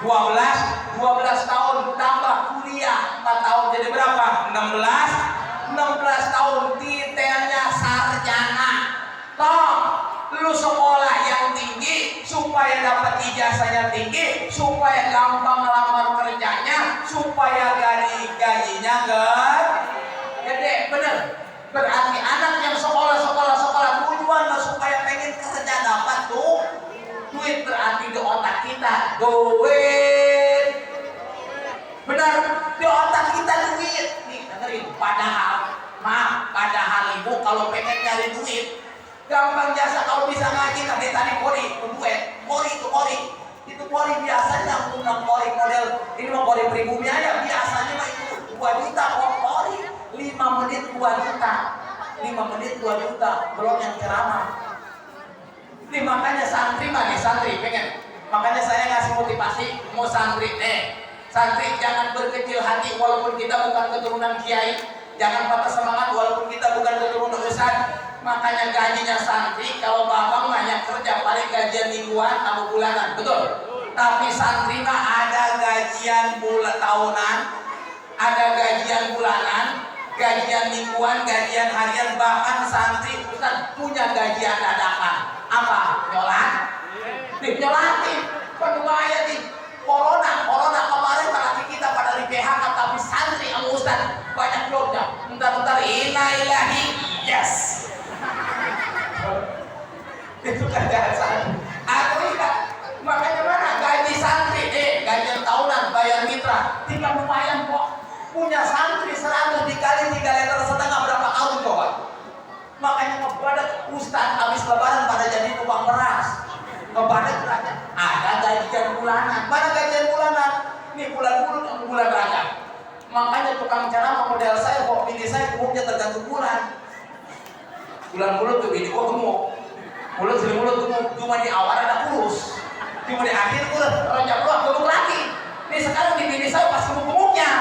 12 tahun tambah kuliah 4 tahun jadi berapa? 16 tahun titelnya sarjana. Lu sekolah yang tinggi supaya dapat ijazahnya tinggi, supaya gampang melamar kerjanya, supaya gajinya gede, bener. Berarti anak yang sekolah tujuan supaya pengen kerja dapat tuh duit, berarti di otak kita duit. Benar, di otak kita duit. Nih dengerin, padahal ibu kalau pengen nyari duit gampang jasa. Kalau bisa ngaji tadi kori itu kori biasanya undang kori model ini mah kori pribumi aja, biasanya mah itu 2 juta kori 5 menit 2 juta belum yang ceramah. Nih makanya santri pengen, makanya saya ngasih motivasi mau santri jangan berkecil hati walaupun kita bukan keturunan kiai, jangan patah semangat walaupun kita bukan keturunan ustaz. Makanya gajinya santri kalau babang banyak kerja paling gajian mingguan atau bulanan, betul. Tapi santri mah ada gajian tahunan, ada gajian bulanan, gajian mingguan, gajian harian, bahkan santri ustaz punya gajian dadakan. Apa? Nyolatin. Penubaya nih. Corona kemarin laki kita pada di PHK, tapi santri sama ustaz banyak jobnya. Bentar ilahi. Yes. Itu kerjaan santri. Aku ingat. Makanya mana gaji santri, gajian tahunan, bayar mitra, tinggal lumayan kok. Punya santri 100 dikali 3,5 liter berapa tahun coba? Makanya ngebadak ustaz habis lebaran pada jadi tukang beras. Ngebadak berarti ada gajian bulanan. Mana gajian bulanan? Nih bulan Rajab. Makanya tukang ceramah model saya kok bini saya gemuknya tergantung bulan. Bulan mulut tuh bini gua gemuk. Mulut gemuk, cuma di awal ada kurus. Cuma di akhir kurus, Rajab gemuk lagi. Nih sekarang di bini saya pas gemuk-gemuknya.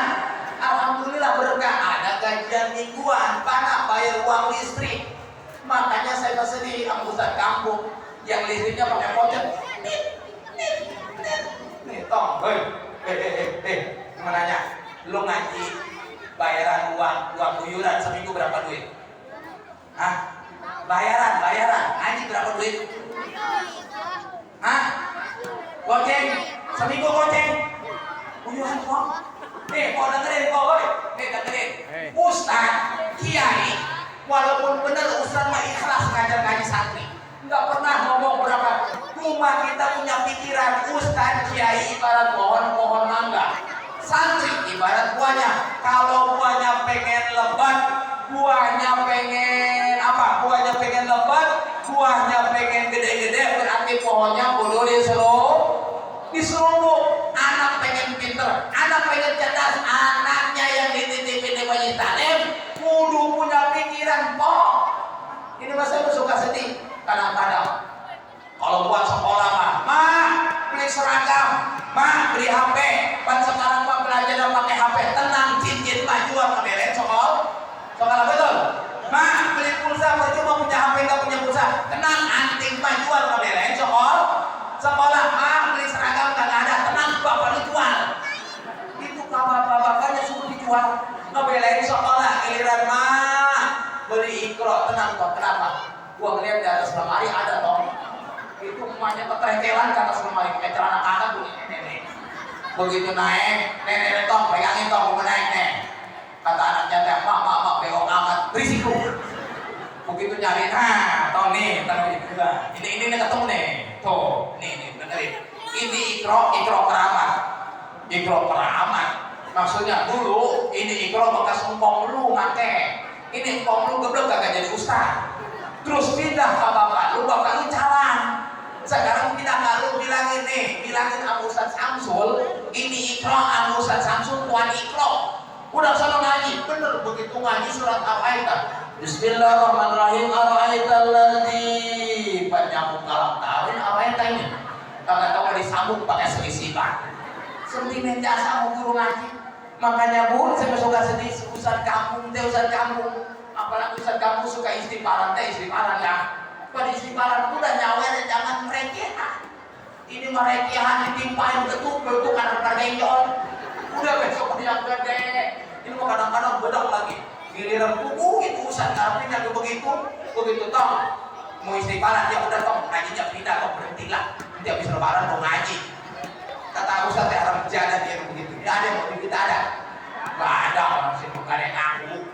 Alhamdulillah berkah, ada gajian mingguan, mana bayar uang listrik. Makanya saya kesini sama ustaz kampung yang listriknya pakai voucher. Nih tong, gimana nanya? Lu ngaji bayaran uang kuyuran seminggu berapa duit? Hah? Bayaran. Ngaji berapa duit? Hah? Goceng? Seminggu goceng? Uyuhan kok? Nih, kok dengerin kok, woy. Nih, dengerin. Ustaz, kiai, walaupun bener Ustaz mah ikhlas ngajar ngaji santri, nggak pernah ngomong berapa. Cuma kita punya pikiran, Ustaz, kiai ibarat pohon mangga, santri ibarat buahnya. Kalau buahnya pengen lebat, buahnya pengen apa? Buahnya pengen lebat, buahnya pengen gede-gede, berarti pohonnya kudu diserubuk. Anak pengen pinter, anak pengen cerdas, anaknya yang dititipin di Majelis Taklim kudu punya pikiran kok. Ini masa suka sedih kadang-kadang. Kalau buat sekolah mah beli seragam, beli HP. Kan sekarang mah belajar pakai HP, tenang, cincin majuan ngebelain sekolah betul. Beli pulsa, percuma punya HP nggak punya pulsa, tenang, anting majuan ngebelain sekolah. Beli seragam nggak ada, tenang, bapak lu jual. Itu bapaknya suruh dijual, ngebelain sekolah. Giliran beli ikro, tenang kok. Kenapa? Gua ngeliat di atas lemari ada toh. Itu emaknya ketetelan ke atas lemari pakai celana kakak tuh nenek. Begitu naik, nenek tong pegangin tong mau naik nih. Kata anaknya teh, mak bewok amat, berisiko. Begitu nyari, tong nih, ini ketemu nih, tuh, nih dengerin. Ini ikro keramat, maksudnya dulu ini ikro bekas engkong lu ngake, ini engkong lu geblek kagak jadi ustaz, terus pindah ke bapak lu calang. Sekarang pindah ke lu bilangin sama Ustaz Samsul, ini ikro sama Ustaz Samsul tuan ikro. Udah sana ngaji, bener begitu ngaji surat Al-Aidah. Bismillahirrahmanirrahim. Ar-Aital ladzi panjang kalam tarin Al-Aidah ini. Kagak tahu disambung pakai selisipan. Sentimen jasa mau guru ngaji. Makanya Bu, saya suka sedih Ustaz kampung, apalagi Ustaz kampung suka istighfaran ya. Pada istighfaran udah nyawer jangan merekiah. Ini merekiahan ditimpain betul karena tergenjol. Udah besok yang gede. Ini mau kadang-kadang bedak lagi. Giliran itu Ustaz Karpin yang begitu toh. Mau istighfaran dia udah toh ngajinya pindah toh berhentilah. Nanti habis lebaran mau ngaji. Kata Ustaz Arab jalan dia begitu. Tidak ada mau kita ada. Gak ada orang sih bukan yang ngaku.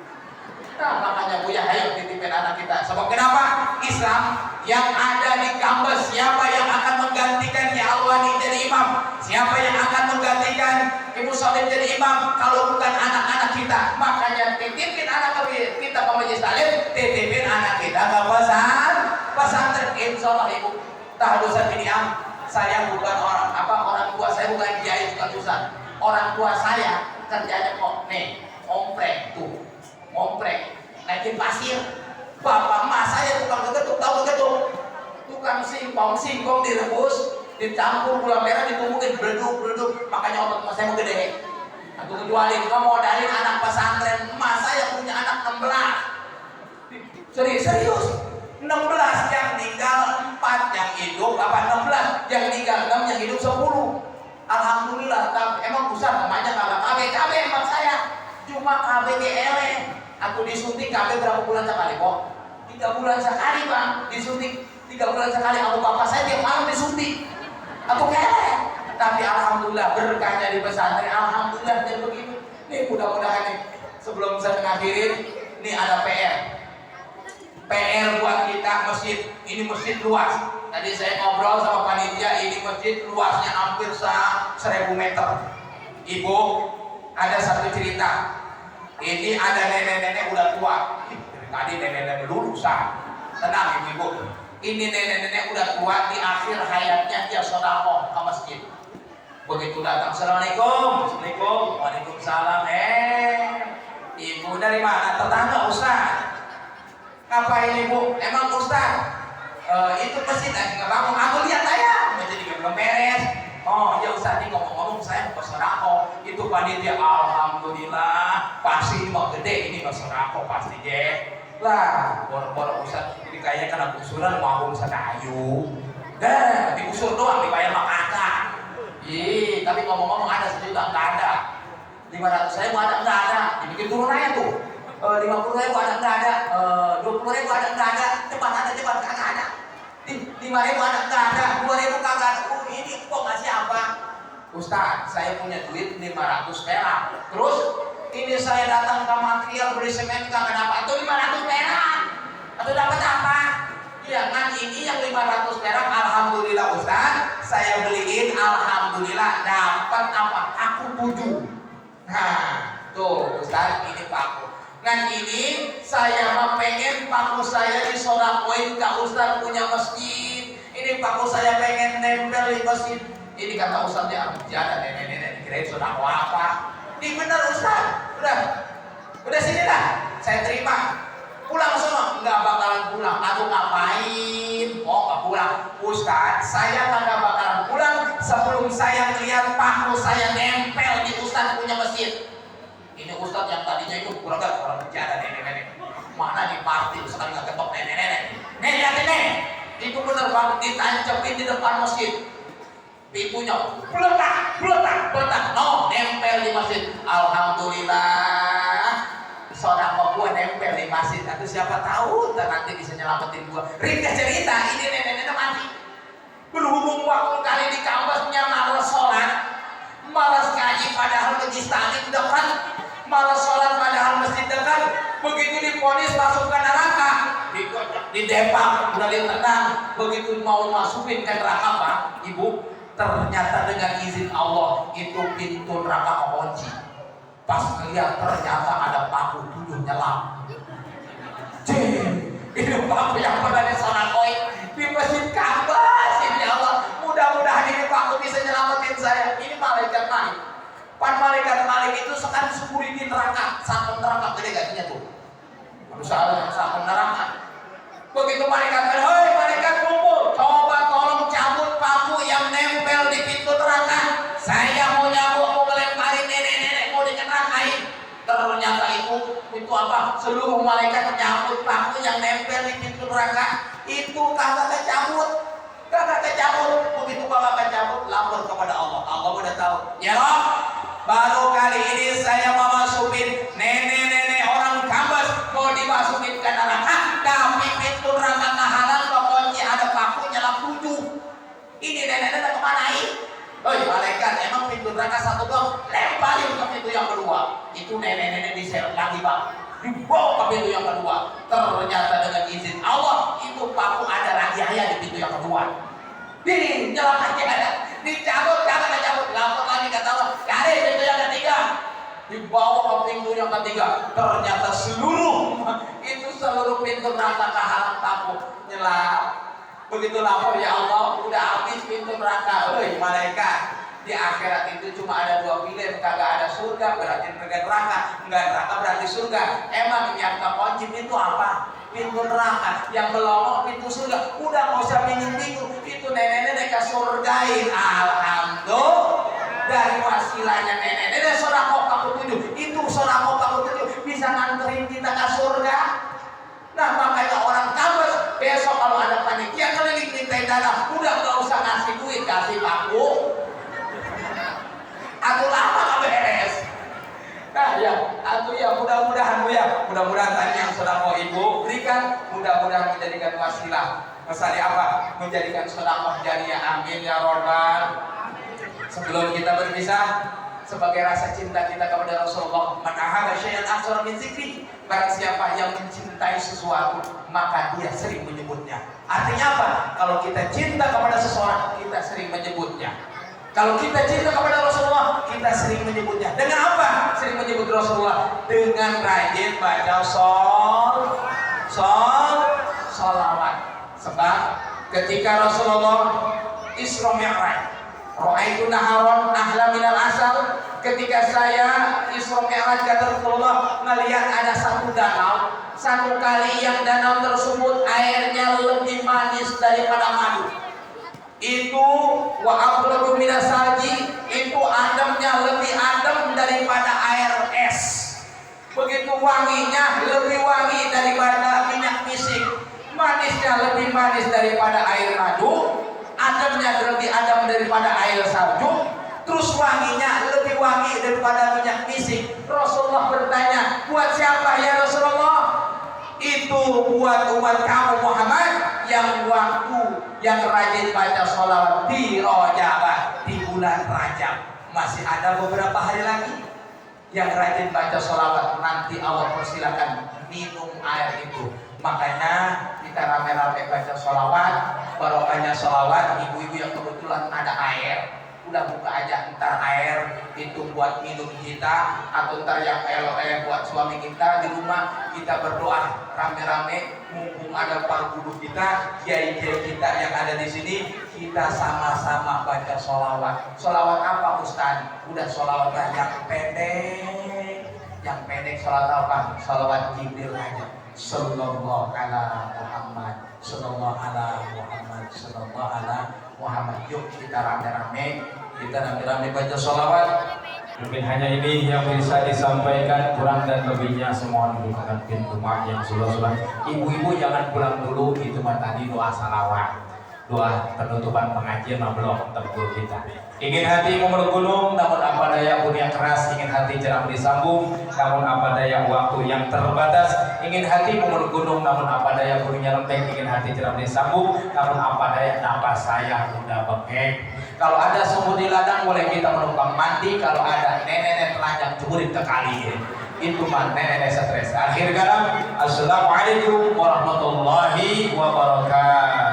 Nah, makanya Buya ayo titipin anak kita. Sebab kenapa? Islam yang ada di kampus, siapa yang akan menggantikan Ya Alwani jadi imam? Siapa yang akan menggantikan Ibu Salim jadi imam? Kalau bukan anak-anak kita. Makanya titipin anak kita ke Majelis Taklim, titipin anak kita ke pesantren. Insyaallah Ibu. Tahdusan ini saya bukan orang tua saya bukan kiai, bukan ustaz. Orang tua saya kerjanya kok nih, ngomprek, naikin pasir. Bapak emak saya tukang kegetuk, tukang singkong direbus, dicampur gula merah, ditumbukin bereduk. Makanya otot emak saya mau gede. Aku ngejualin, kamu modalin anak pesantren. Emak saya punya anak 16. Serius. 16 yang tinggal 4 yang hidup 16 yang tinggal 6 yang hidup 10. Alhamdulillah. Emang pusat namanya kagak KB emang saya cuma KB eleng. Aku disuntik KB berapa bulan sekali kok? 3 bulan sekali bang disuntik. 3 bulan sekali. Aku bapak saya tiap malam disuntik. Aku kelek. Tapi alhamdulillah berkahnya di pesantren. Alhamdulillah dan begitu. Nih mudah-mudahan nih sebelum saya ngakhirin nih ada PR buat kita masjid. Ini masjid luas. Tadi saya ngobrol sama panitia, ini masjid luasnya hampir 1000 meter. Ibu, ada satu cerita. Ini ada nenek-nenek udah tua. Tadi nenek-nenek lulusan. Tenang ibu-ibu. Ini nenek-nenek udah tua di akhir hayatnya dia sedekah ke masjid. Begitu datang, Assalamualaikum. Assalamualaikum. Waalaikumsalam. Ibu dari mana? Tetangga Ustaz. Ngapain ibu? Emang Ustaz? Itu masjid lagi ngebangun. Aku lihat aja. Masjid belum beres. Oh ya Ustaz, ini ngomong-ngomong saya mau sedekah. Itu panitia alhamdulillah. Pasti ini mau gede, ini mau sedekah pasti je. Lah, boro-boro Ustaz jadi kayaknya karena usulan mau Ustaz kayu. Diusur doang dibayar mah kagak. Tapi ngomong-ngomong ada 1 juta enggak ada. 500.000 ada enggak ada. Dibikin turun aja tuh. 50.000 ada nggak ada, 20.000 ada nggak ada, cepat kagak ada, 5.000 ada nggak ada, 2.000 kagak ada. Ini kok ngasih apa? Ustaz, saya punya duit 500 perak. Terus ini saya datang ke material beli semen kagak dapat, itu 500 perak. Atau dapat apa? Iya kan, ini yang 500 perak. Alhamdulillah Ustaz, saya beliin, alhamdulillah dapat apa? Aku 7. Nah, tuh Ustaz, ini paku. Nah ini saya mah pengen paku saya disodakoin ke Ustaz punya masjid. Ini paku saya pengen nempel di masjid. Ini kata Ustaznya, ada nenek-nenek dikirain sodako apa? Ini bener Ustaz. Udah sini lah, saya terima. Pulang semua, nggak bakalan pulang. Aku ngapain? Oh nggak pulang. Ustaz, saya nggak bakalan pulang sebelum saya lihat paku saya nempel di Ustaz punya masjid. Ini Ustaz yang tadinya itu kurang orang berjalan nenek-nenek. Mana di party sekali nggak ketok nenek-nenek. Nenek, itu bener banget ditancapin di depan masjid. Pintunya beletak. No, nempel di masjid. Alhamdulillah. Sodako gua nempel di masjid. Atau siapa tahu nanti bisa nyelamatin gua. Ringkas cerita, ini nenek-nenek mati. Berhubung waktu kali di kampusnya malas sholat, malas ngaji padahal masjid tadi dekat, malas sholat padahal masjid dekat. Begitu diponis masuk ke neraka, didempang, udah ditendang. Begitu mau masukin ke neraka, Pak, Ibu, ternyata dengan izin Allah itu pintu neraka kekunci. Pas ngeliat ternyata ada paku 7 nyelam. Ini paku yang pernah disodakoin di masjid Ka'bah. Ini Allah, mudah-mudahan ini paku bisa nyelamatin saya. Ini malaikat Malik. Pan malaikat Malik itu sekarang 10 di neraka. Satu neraka gede gajinya tuh. Harus ada satu neraka. Begitu malaikat Malik, hei malaikat kumpul, coba tolong cabut paku yang nempel di pintu neraka. Saya mau nyabuk, mau melemparin nenek-nenek, mau dikenakain. Ternyata itu apa? Seluruh malaikat menyambut paku yang nempel di pintu neraka. Itu kagak kecabut. Begitu kagak kecabut, lapor kepada Allah. Allah udah tahu. Ya Rob, baru kali ini saya mau masukin nenek-nenek orang Kambas mau dimasukin ke neraka. Tapi pintu neraka halal pokoknya ada paku nyelam 7. Ini nenek-nenek kemanain? Oi malaikat, emang pintu neraka satu dong, lemparin ke pintu yang kedua. Itu nenek-nenek diseret lagi Bang, dibawa ke pintu yang kedua. Ternyata dengan izin Allah itu paku ada lagi di pintu yang kedua. Ini nyelam lagi ada, dicabut, lapor lagi kata Allah, cari pintu yang ketiga. Dibawa ke pintu yang ketiga. Ternyata seluruh pintu neraka kehalang paku nyelam. Begitu lapor, ya Allah, udah habis pintu neraka. Oi malaikat, di akhirat itu cuma ada 2 pilihan, kagak ada surga berarti neraka, enggak neraka berarti surga. Emang yang kekunci pintu apa? Pintu neraka. Yang melongok pintu surga. Udah nggak usah bingung-bingung, itu nenek-nenek ke surgain. Alhamdulillah, dari wasilahnya nenek-nenek sodako paku 7, itu sodako paku 7 bisa nganterin kita ke surga. Nah makanya orang Kambas besok kalau ada panitia keliling minta dana, udah nggak usah ngasih duit, kasih paku. Aku lama nggak beres. Nah ya, aku ya mudah-mudahan tadi yang sedekah ibu berikan, mudah-mudahan menjadikan wasilah. Misalnya apa? Menjadikan sedekah jariyah. Amin ya Rabbal. Sebelum kita berpisah, sebagai rasa cinta kita kepada Rasulullah, man ahabba syai'an aktsara min dzikri, barang siapa yang mencintai sesuatu maka dia sering menyebutnya. Artinya apa? Kalau kita cinta kepada seseorang, kita sering menyebutnya. Kalau kita cinta kepada Rasulullah, kita sering menyebutnya. Dengan apa? Sering menyebut Rasulullah dengan rajin baca sholawat. Sebab ketika Rasulullah Isra Mi'raj, Ra'aitu naharon ahla minal asal, ketika saya Isra Mi'raj kata Rasulullah melihat ada satu danau, satu kali yang danau tersebut airnya lebih manis daripada madu. Itu wa aqlabu minas salji, itu ademnya lebih adem daripada air es. Begitu wanginya lebih wangi daripada minyak misik, manisnya lebih manis daripada air madu, ademnya lebih adem daripada air salju, terus wanginya lebih lebih wangi daripada minyak misik. Rasulullah bertanya, buat siapa ya Rasulullah? Itu buat umat kamu Muhammad yang waktu yang rajin baca sholawat di Rajab, di bulan Rajab. Masih ada beberapa hari lagi yang rajin baca sholawat, nanti Allah persilakan minum air itu. Makanya kita rame-rame baca sholawat, barokahnya sholawat. Ibu-ibu yang kebetulan ada air, udah buka aja, ntar air itu buat minum kita, atau ntar yang buat suami kita di rumah. Kita berdoa rame-rame, mumpung ada para guru kita, kiai-kiai kita yang ada di sini, kita sama-sama baca sholawat. Sholawat apa Ustaz? Udah sholawat yang pendek, yang pendek. Sholawat apa? Sholawat Jibril aja. Sallallahu ala Muhammad, sallallahu ala Muhammad, sallallahu ala Muhammad. Yuk kita rame-rame, baca sholawat. Mungkin hanya ini yang bisa disampaikan, kurang dan lebihnya semohon dibukakan pintu maaf yang sudah. Ibu-ibu jangan pulang dulu, itu mah tadi doa salawat, doa penutupan pengajian mah belum tentu kita. Ingin hati memeluk gunung, namun apa daya dunia keras. Ingin hati jarang disambung, namun apa daya waktu yang terbatas. Ingin hati memeluk gunung, namun apa daya gunungnya lempeng. Ingin hati jarang disambung, namun apa daya napas saya udah bengek. Kalau ada sumur di ladang boleh kita menumpang mandi. Kalau ada nenek-nenek telanjang ceburin ke kali. Itu mah nenek-nenek stres. Akhir kalam, assalamualaikum warahmatullahi wabarakatuh.